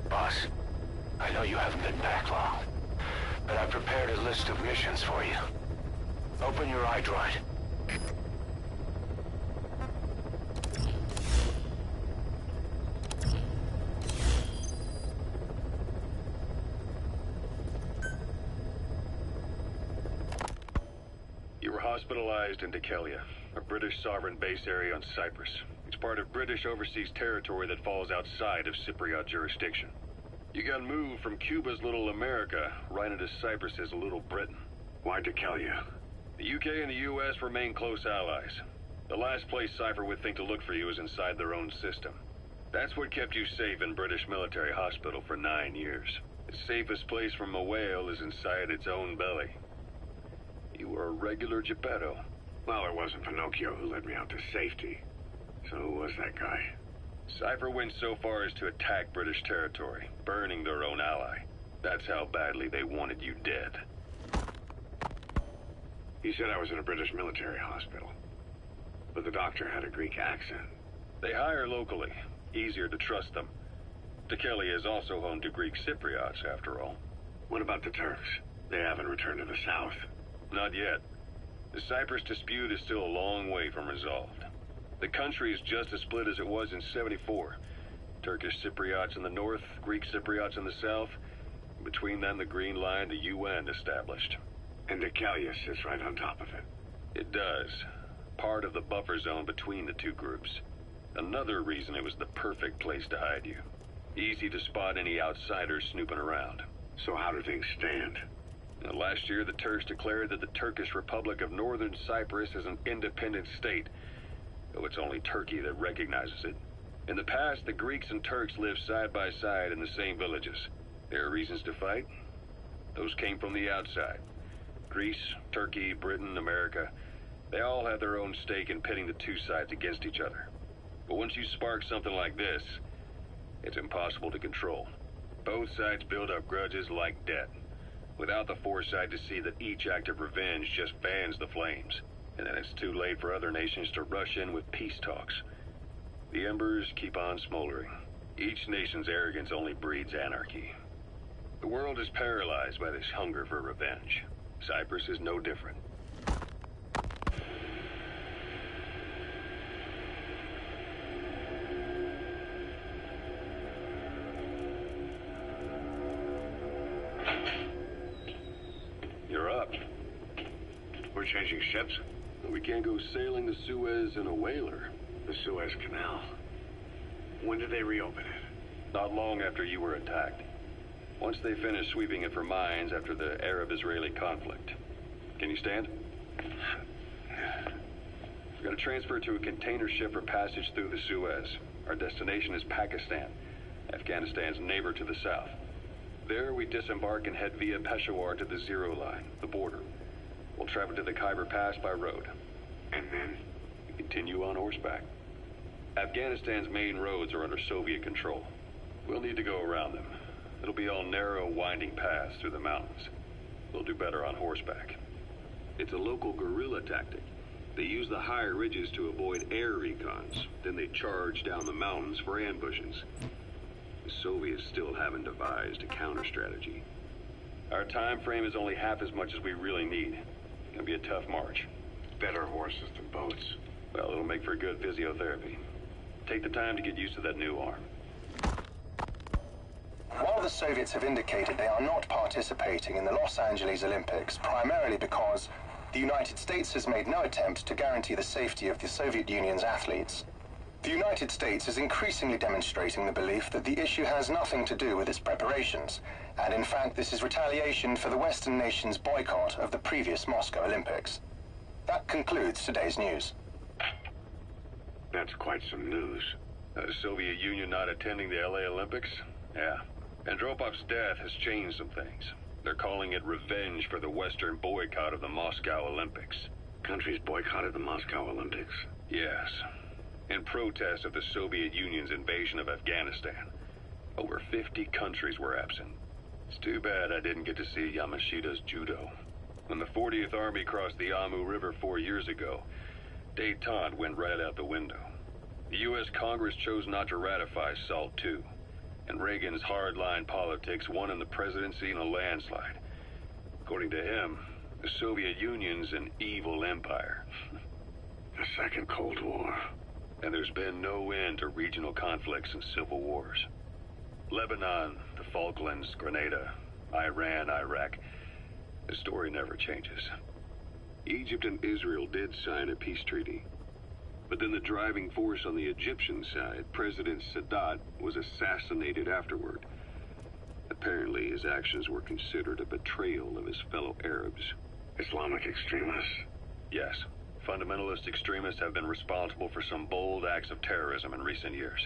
Boss, I know you haven't been back long, but I've prepared a list of missions for you. Open your iDroid. You were hospitalized in Dekelia, a British sovereign base area on Cyprus. It's part of British overseas territory that falls outside of Cypriot jurisdiction. You got moved from Cuba's Little America right into Cyprus's Little Britain. Why Dekelia? The UK and the US remain close allies. The last place Cypher would think to look for you is inside their own system. That's what kept you safe in British military hospital for 9 years. The safest place from a whale is inside its own belly. You were a regular Geppetto. Well, it wasn't Pinocchio who led me out to safety. So who was that guy? Cypher went so far as to attack British territory, burning their own ally. That's how badly they wanted you dead. He said I was in a British military hospital. But the doctor had a Greek accent. They hire locally. Easier to trust them. Tekeli is also home to Greek Cypriots, after all. What about the Turks? They haven't returned to the south. Not yet. The Cyprus dispute is still a long way from resolved. The country is just as split as it was in '74. Turkish Cypriots in the north, Greek Cypriots in the south. Between them, the Green Line, the UN established. And Deucalion sits right on top of it. It does. Part of the buffer zone between the two groups. Another reason it was the perfect place to hide you. Easy to spot any outsiders snooping around. So how do things stand? Now, last year, the Turks declared that the Turkish Republic of Northern Cyprus is an independent state, though it's only Turkey that recognizes it. In the past, the Greeks and Turks lived side by side in the same villages. There are reasons to fight. Those came from the outside. Greece, Turkey, Britain, America, they all have their own stake in pitting the two sides against each other. But once you spark something like this, it's impossible to control. Both sides build up grudges like debt, without the foresight to see that each act of revenge just fans the flames. And then it's too late for other nations to rush in with peace talks. The embers keep on smoldering. Each nation's arrogance only breeds anarchy. The world is paralyzed by this hunger for revenge. Cyprus is no different. You're up. We're changing ships? We can't go sailing the Suez in a whaler. The Suez Canal. When did they reopen it? Not long after you were attacked. Once they finished sweeping it for mines after the Arab-Israeli conflict. Can you stand? We're going to transfer to a container ship for passage through the Suez. Our destination is Pakistan, Afghanistan's neighbor to the south. There, we disembark and head via Peshawar to the Zero Line, the border. We'll travel to the Khyber Pass by road. And then? We continue on horseback. Afghanistan's main roads are under Soviet control. We'll need to go around them. It'll be all narrow, winding paths through the mountains. We'll do better on horseback. It's a local guerrilla tactic. They use the higher ridges to avoid air recons. Then they charge down the mountains for ambushes. The Soviets still haven't devised a counter-strategy. Our time frame is only half as much as we really need. It's gonna be a tough march. Better horses than boats. Well, it'll make for good physiotherapy. Take the time to get used to that new arm. While the Soviets have indicated they are not participating in the Los Angeles Olympics, primarily because the United States has made no attempt to guarantee the safety of the Soviet Union's athletes, the United States is increasingly demonstrating the belief that the issue has nothing to do with its preparations, and in fact this is retaliation for the Western nations' boycott of the previous Moscow Olympics. That concludes today's news. That's quite some news. The Soviet Union not attending the LA Olympics? Yeah. Andropov's death has changed some things. They're calling it revenge for the Western boycott of the Moscow Olympics. Countries boycotted the Moscow Olympics? Yes. In protest of the Soviet Union's invasion of Afghanistan. Over 50 countries were absent. It's too bad I didn't get to see Yamashita's judo. When the 40th Army crossed the Amu River 4 years ago, détente went right out the window. The U.S. Congress chose not to ratify SALT II. And Reagan's hardline politics won in the presidency in a landslide. According to him, the Soviet Union's an evil empire. The Second Cold War. And there's been no end to regional conflicts and civil wars. Lebanon, the Falklands, Grenada, Iran, Iraq. The story never changes. Egypt and Israel did sign a peace treaty. But then the driving force on the Egyptian side, President Sadat, was assassinated afterward. Apparently, his actions were considered a betrayal of his fellow Arabs. Islamic extremists? Yes. Fundamentalist extremists have been responsible for some bold acts of terrorism in recent years.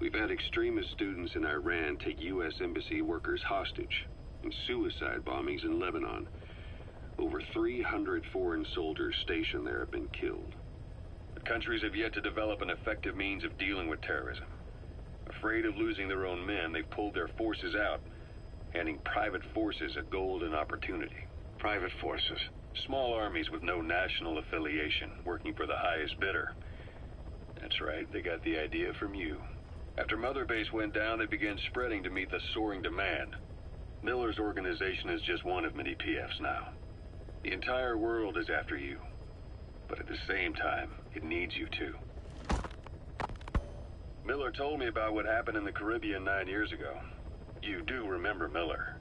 We've had extremist students in Iran take U.S. embassy workers hostage, and suicide bombings in Lebanon. Over 300 foreign soldiers stationed there have been killed. Countries have yet to develop an effective means of dealing with terrorism. Afraid of losing their own men, they've pulled their forces out, handing private forces a golden opportunity. Private forces? Small armies with no national affiliation, working for the highest bidder. That's right, they got the idea from you. After Mother Base went down, they began spreading to meet the soaring demand. Miller's organization is just one of many PFs now. The entire world is after you. But at the same time, it needs you too. Miller told me about what happened in the Caribbean 9 years ago. You do remember Miller.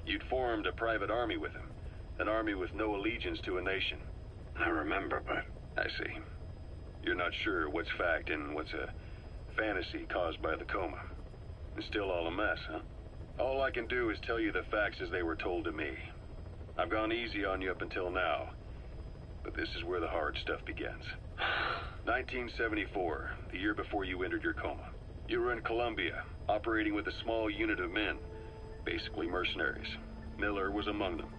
You'd formed a private army with him. An army with no allegiance to a nation. I remember, but... I see. You're not sure what's fact and what's a fantasy caused by the coma. It's still all a mess, huh? All I can do is tell you the facts as they were told to me. I've gone easy on you up until now, but this is where the hard stuff begins. 1974, the year before you entered your coma. You were in Colombia, operating with a small unit of men, basically mercenaries. Miller was among them.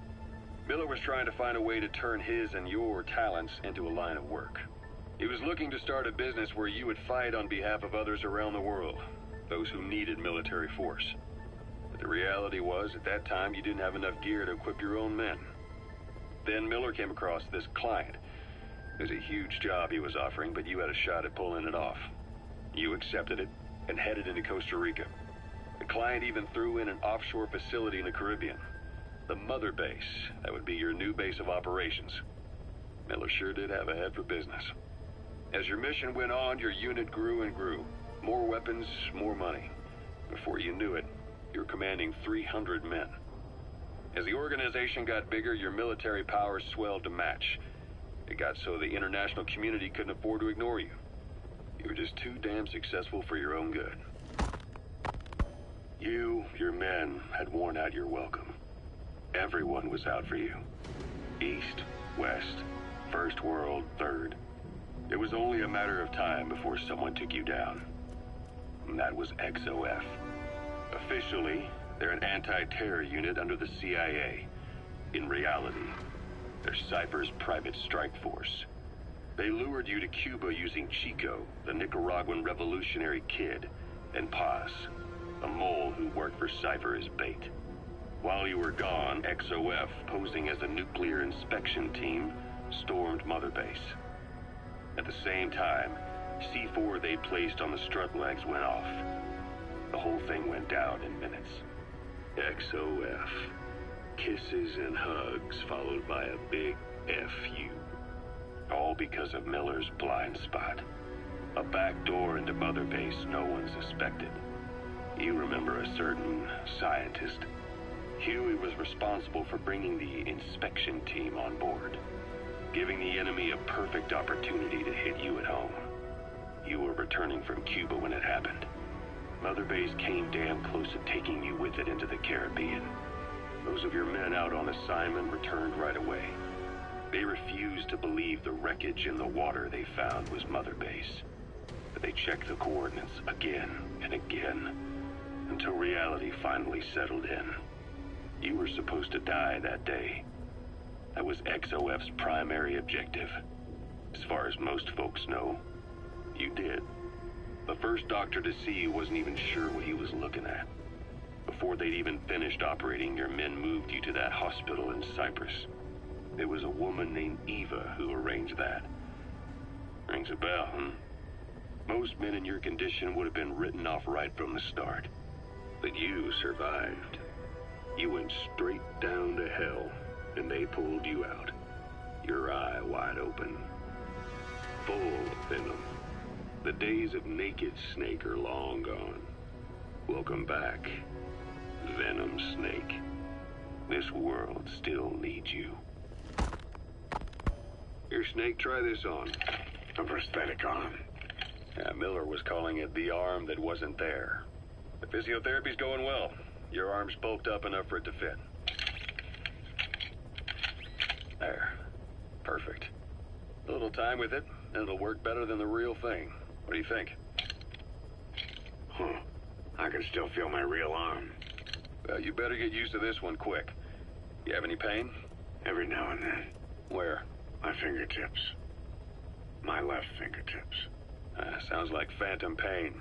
Miller was trying to find a way to turn his and your talents into a line of work. He was looking to start a business where you would fight on behalf of others around the world, those who needed military force. But the reality was, at that time, you didn't have enough gear to equip your own men. Then Miller came across this client. It was a huge job he was offering, but you had a shot at pulling it off. You accepted it and headed into Costa Rica. The client even threw in an offshore facility in the Caribbean. The Mother Base, that would be your new base of operations. Miller sure did have a head for business. As your mission went on, your unit grew and grew. More weapons, more money. Before you knew it, you were commanding 300 men. As the organization got bigger, your military powers swelled to match. It got so the international community couldn't afford to ignore you. You were just too damn successful for your own good. You, your men, had worn out your welcome. Everyone was out for you. East, West, First World, Third. It was only a matter of time before someone took you down. And that was XOF. Officially, they're an anti-terror unit under the CIA. In reality, they're Cypher's private strike force. They lured you to Cuba using Chico, the Nicaraguan revolutionary kid, and Paz, a mole who worked for Cypher as bait. While you were gone, XOF, posing as a nuclear inspection team, stormed Mother Base. At the same time, C4 they placed on the strut legs went off. The whole thing went down in minutes. XOF. Kisses and hugs followed by a big FU. All because of Miller's blind spot. A back door into Mother Base no one suspected. You remember a certain scientist. Huey was responsible for bringing the inspection team on board, giving the enemy a perfect opportunity to hit you at home. You were returning from Cuba when it happened. Mother Base came damn close to taking you with it into the Caribbean. Those of your men out on assignment returned right away. They refused to believe the wreckage in the water they found was Mother Base. But they checked the coordinates again and again, until reality finally settled in. You were supposed to die that day. That was XOF's primary objective. As far as most folks know, you did. The first doctor to see you wasn't even sure what he was looking at. Before they'd even finished operating, your men moved you to that hospital in Cyprus. It was a woman named Eva who arranged that. Rings a bell, huh? Most men in your condition would have been written off right from the start. But you survived. You went straight down to hell, and they pulled you out. Your eye wide open. Full of venom. The days of naked Snake are long gone. Welcome back, Venom Snake. This world still needs you. Here, Snake, try this on. A prosthetic arm. Yeah, Miller was calling it the arm that wasn't there. The physiotherapy's going well. Your arm's bulked up enough for it to fit. There. Perfect. A little time with it, and it'll work better than the real thing. What do you think? Huh. I can still feel my real arm. Well, you better get used to this one quick. You have any pain? Every now and then. Where? My fingertips. My left fingertips. Sounds like phantom pain.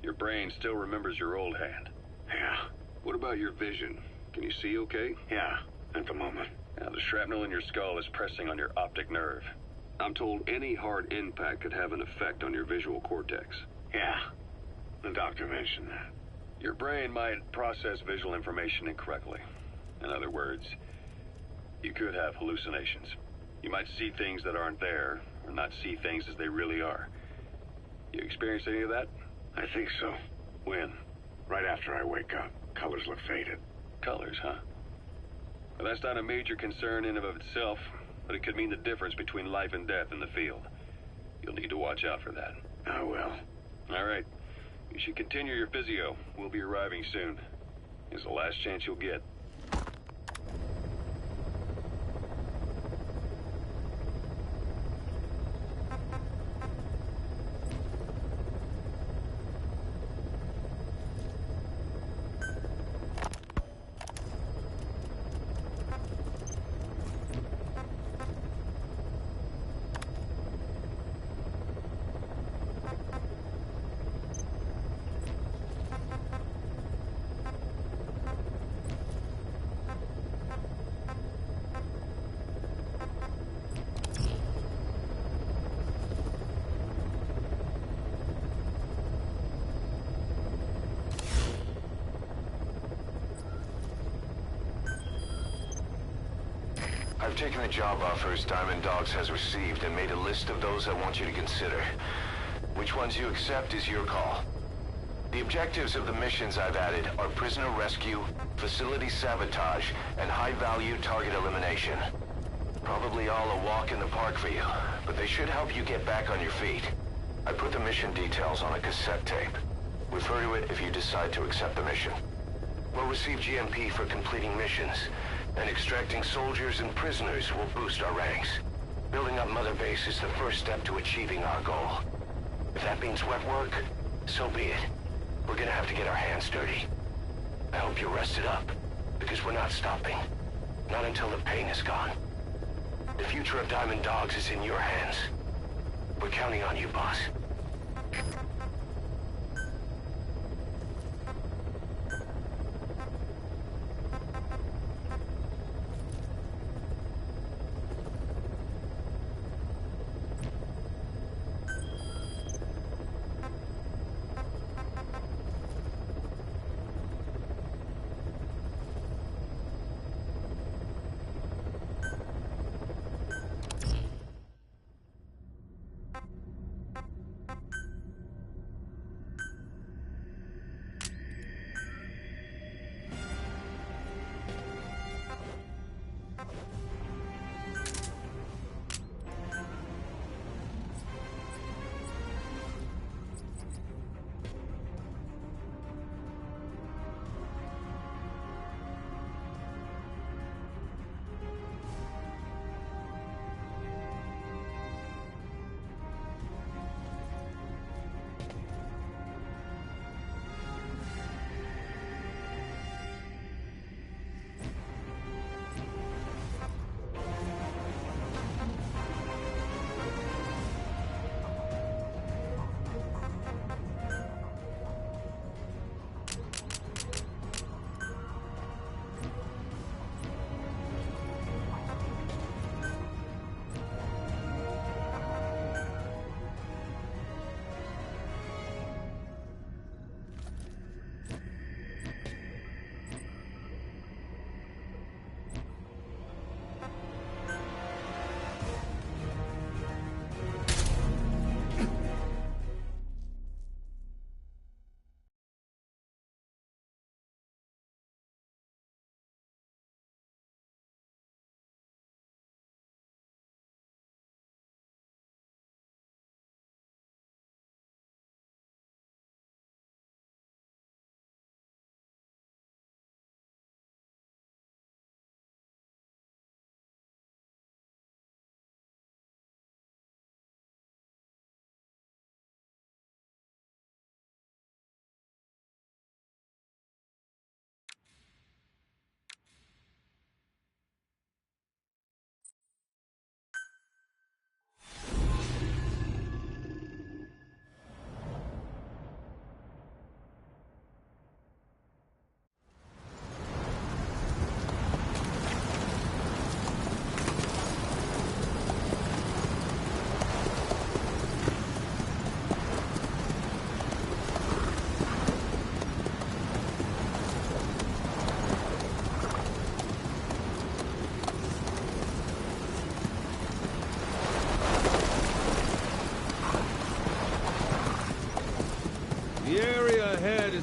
Your brain still remembers your old hand. Yeah. What about your vision? Can you see okay? Yeah, at the moment. Now, the shrapnel in your skull is pressing on your optic nerve. I'm told any hard impact could have an effect on your visual cortex. Yeah, the doctor mentioned that. Your brain might process visual information incorrectly. In other words, you could have hallucinations. You might see things that aren't there, or not see things as they really are. You experience any of that? I think so. When? Right after I wake up. Colors look faded. Colors, huh? Well, that's not a major concern in and of itself, but it could mean the difference between life and death in the field. You'll need to watch out for that. I will. All right. You should continue your physio. We'll be arriving soon. It's the last chance you'll get. I've taken the job offers Diamond Dogs has received and made a list of those I want you to consider. Which ones you accept is your call. The objectives of the missions I've added are prisoner rescue, facility sabotage, and high-value target elimination. Probably all a walk in the park for you, but they should help you get back on your feet. I put the mission details on a cassette tape. Refer to it if you decide to accept the mission. We'll receive GMP for completing missions, and extracting soldiers and prisoners will boost our ranks. Building up Mother Base is the first step to achieving our goal. If that means wet work, so be it. We're gonna have to get our hands dirty. I hope you're rested up, because we're not stopping. Not until the pain is gone. The future of Diamond Dogs is in your hands. We're counting on you, boss.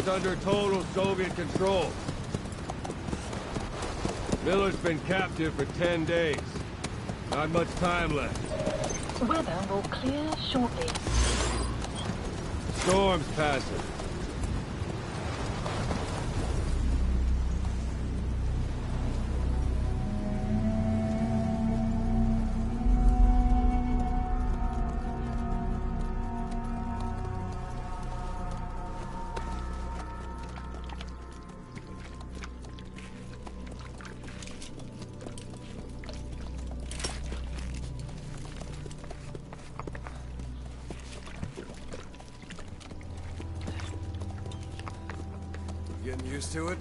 is under total Soviet control. Miller's been captive for 10 days. Not much time left. Weather will clear shortly. Storm's passing. Getting used to it?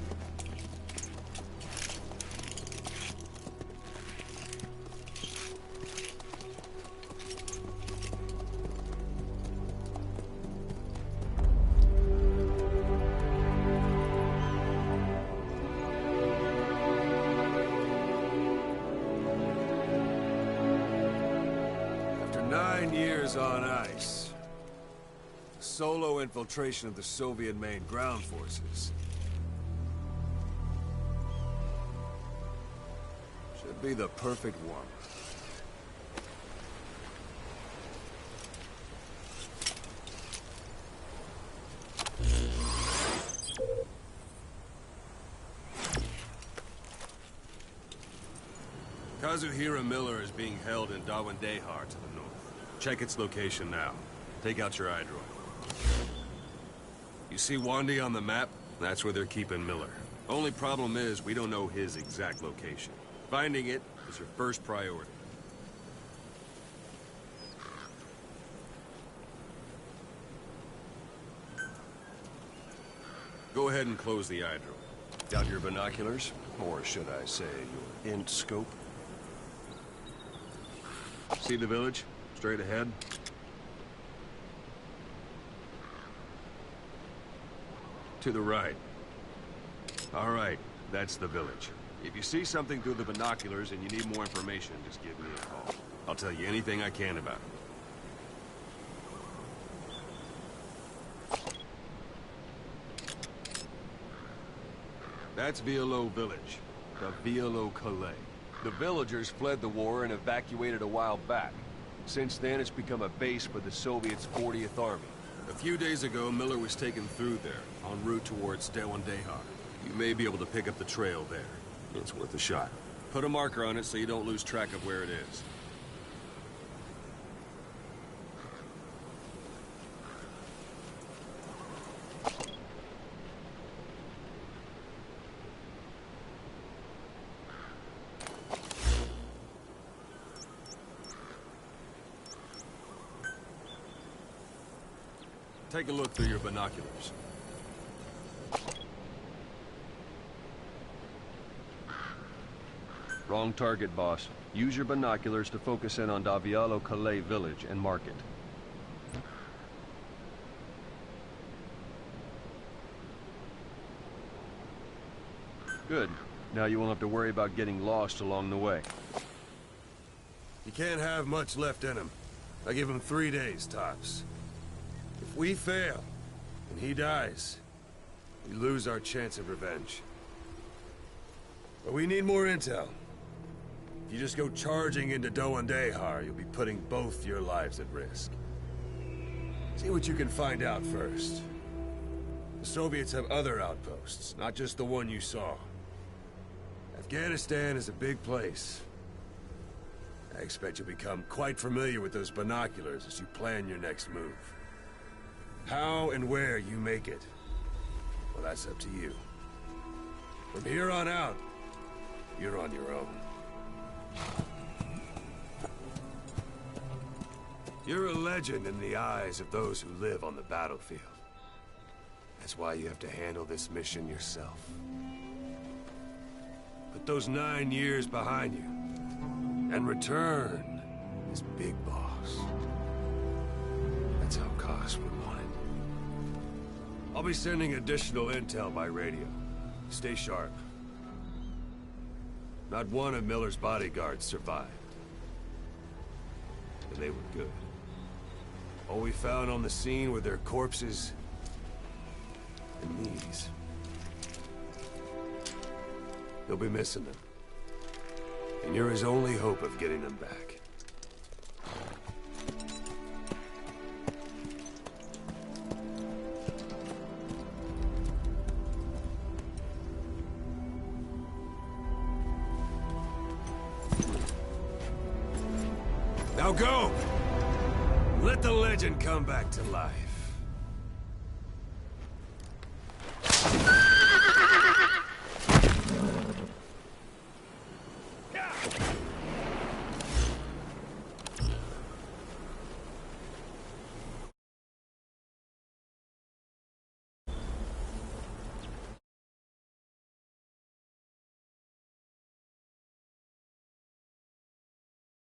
After 9 years on ice, solo infiltration of the Soviet main ground forces should be the perfect warm-up. Kazuhira Miller is being held in Dawandehar to the north. Check its location now. Take out your iDroid. You see Wandy on the map? That's where they're keeping Miller. Only problem is, we don't know his exact location. Finding it is your first priority. Go ahead and close the iDroid. Got your binoculars? Or should I say, your int scope? See the village? Straight ahead? To the right. All right, that's the village. If you see something through the binoculars and you need more information, just give me a call. I'll tell you anything I can about it. That's Violo Village, the Violo Calais. The villagers fled the war and evacuated a while back. Since then, it's become a base for the Soviets' 40th Army. A few days ago, Miller was taken through there, en route towards Dawandehar. You may be able to pick up the trail there. It's worth a shot. Put a marker on it so you don't lose track of where it is. Take a look through your binoculars. Wrong target, boss. Use your binoculars to focus in on Davialo Calais village and mark it. Good. Now you won't have to worry about getting lost along the way. You can't have much left in him. I give him 3 days, tops. If we fail, and he dies, we lose our chance of revenge. But we need more intel. If you just go charging into Dawandehar, you'll be putting both your lives at risk. See what you can find out first. The Soviets have other outposts, not just the one you saw. Afghanistan is a big place. I expect you'll become quite familiar with those binoculars as you plan your next move. How and where you make it, well, that's up to you. From here on out, you're on your own. You're a legend in the eyes of those who live on the battlefield. That's why you have to handle this mission yourself. Put those 9 years behind you, and return as Big Boss. That's how Koss would want it. I'll be sending additional intel by radio. Stay sharp. Not one of Miller's bodyguards survived. And they were good. All we found on the scene were their corpses And these. He'll be missing them. And you're his only hope of getting them back. Now go! Let the legend come back to life.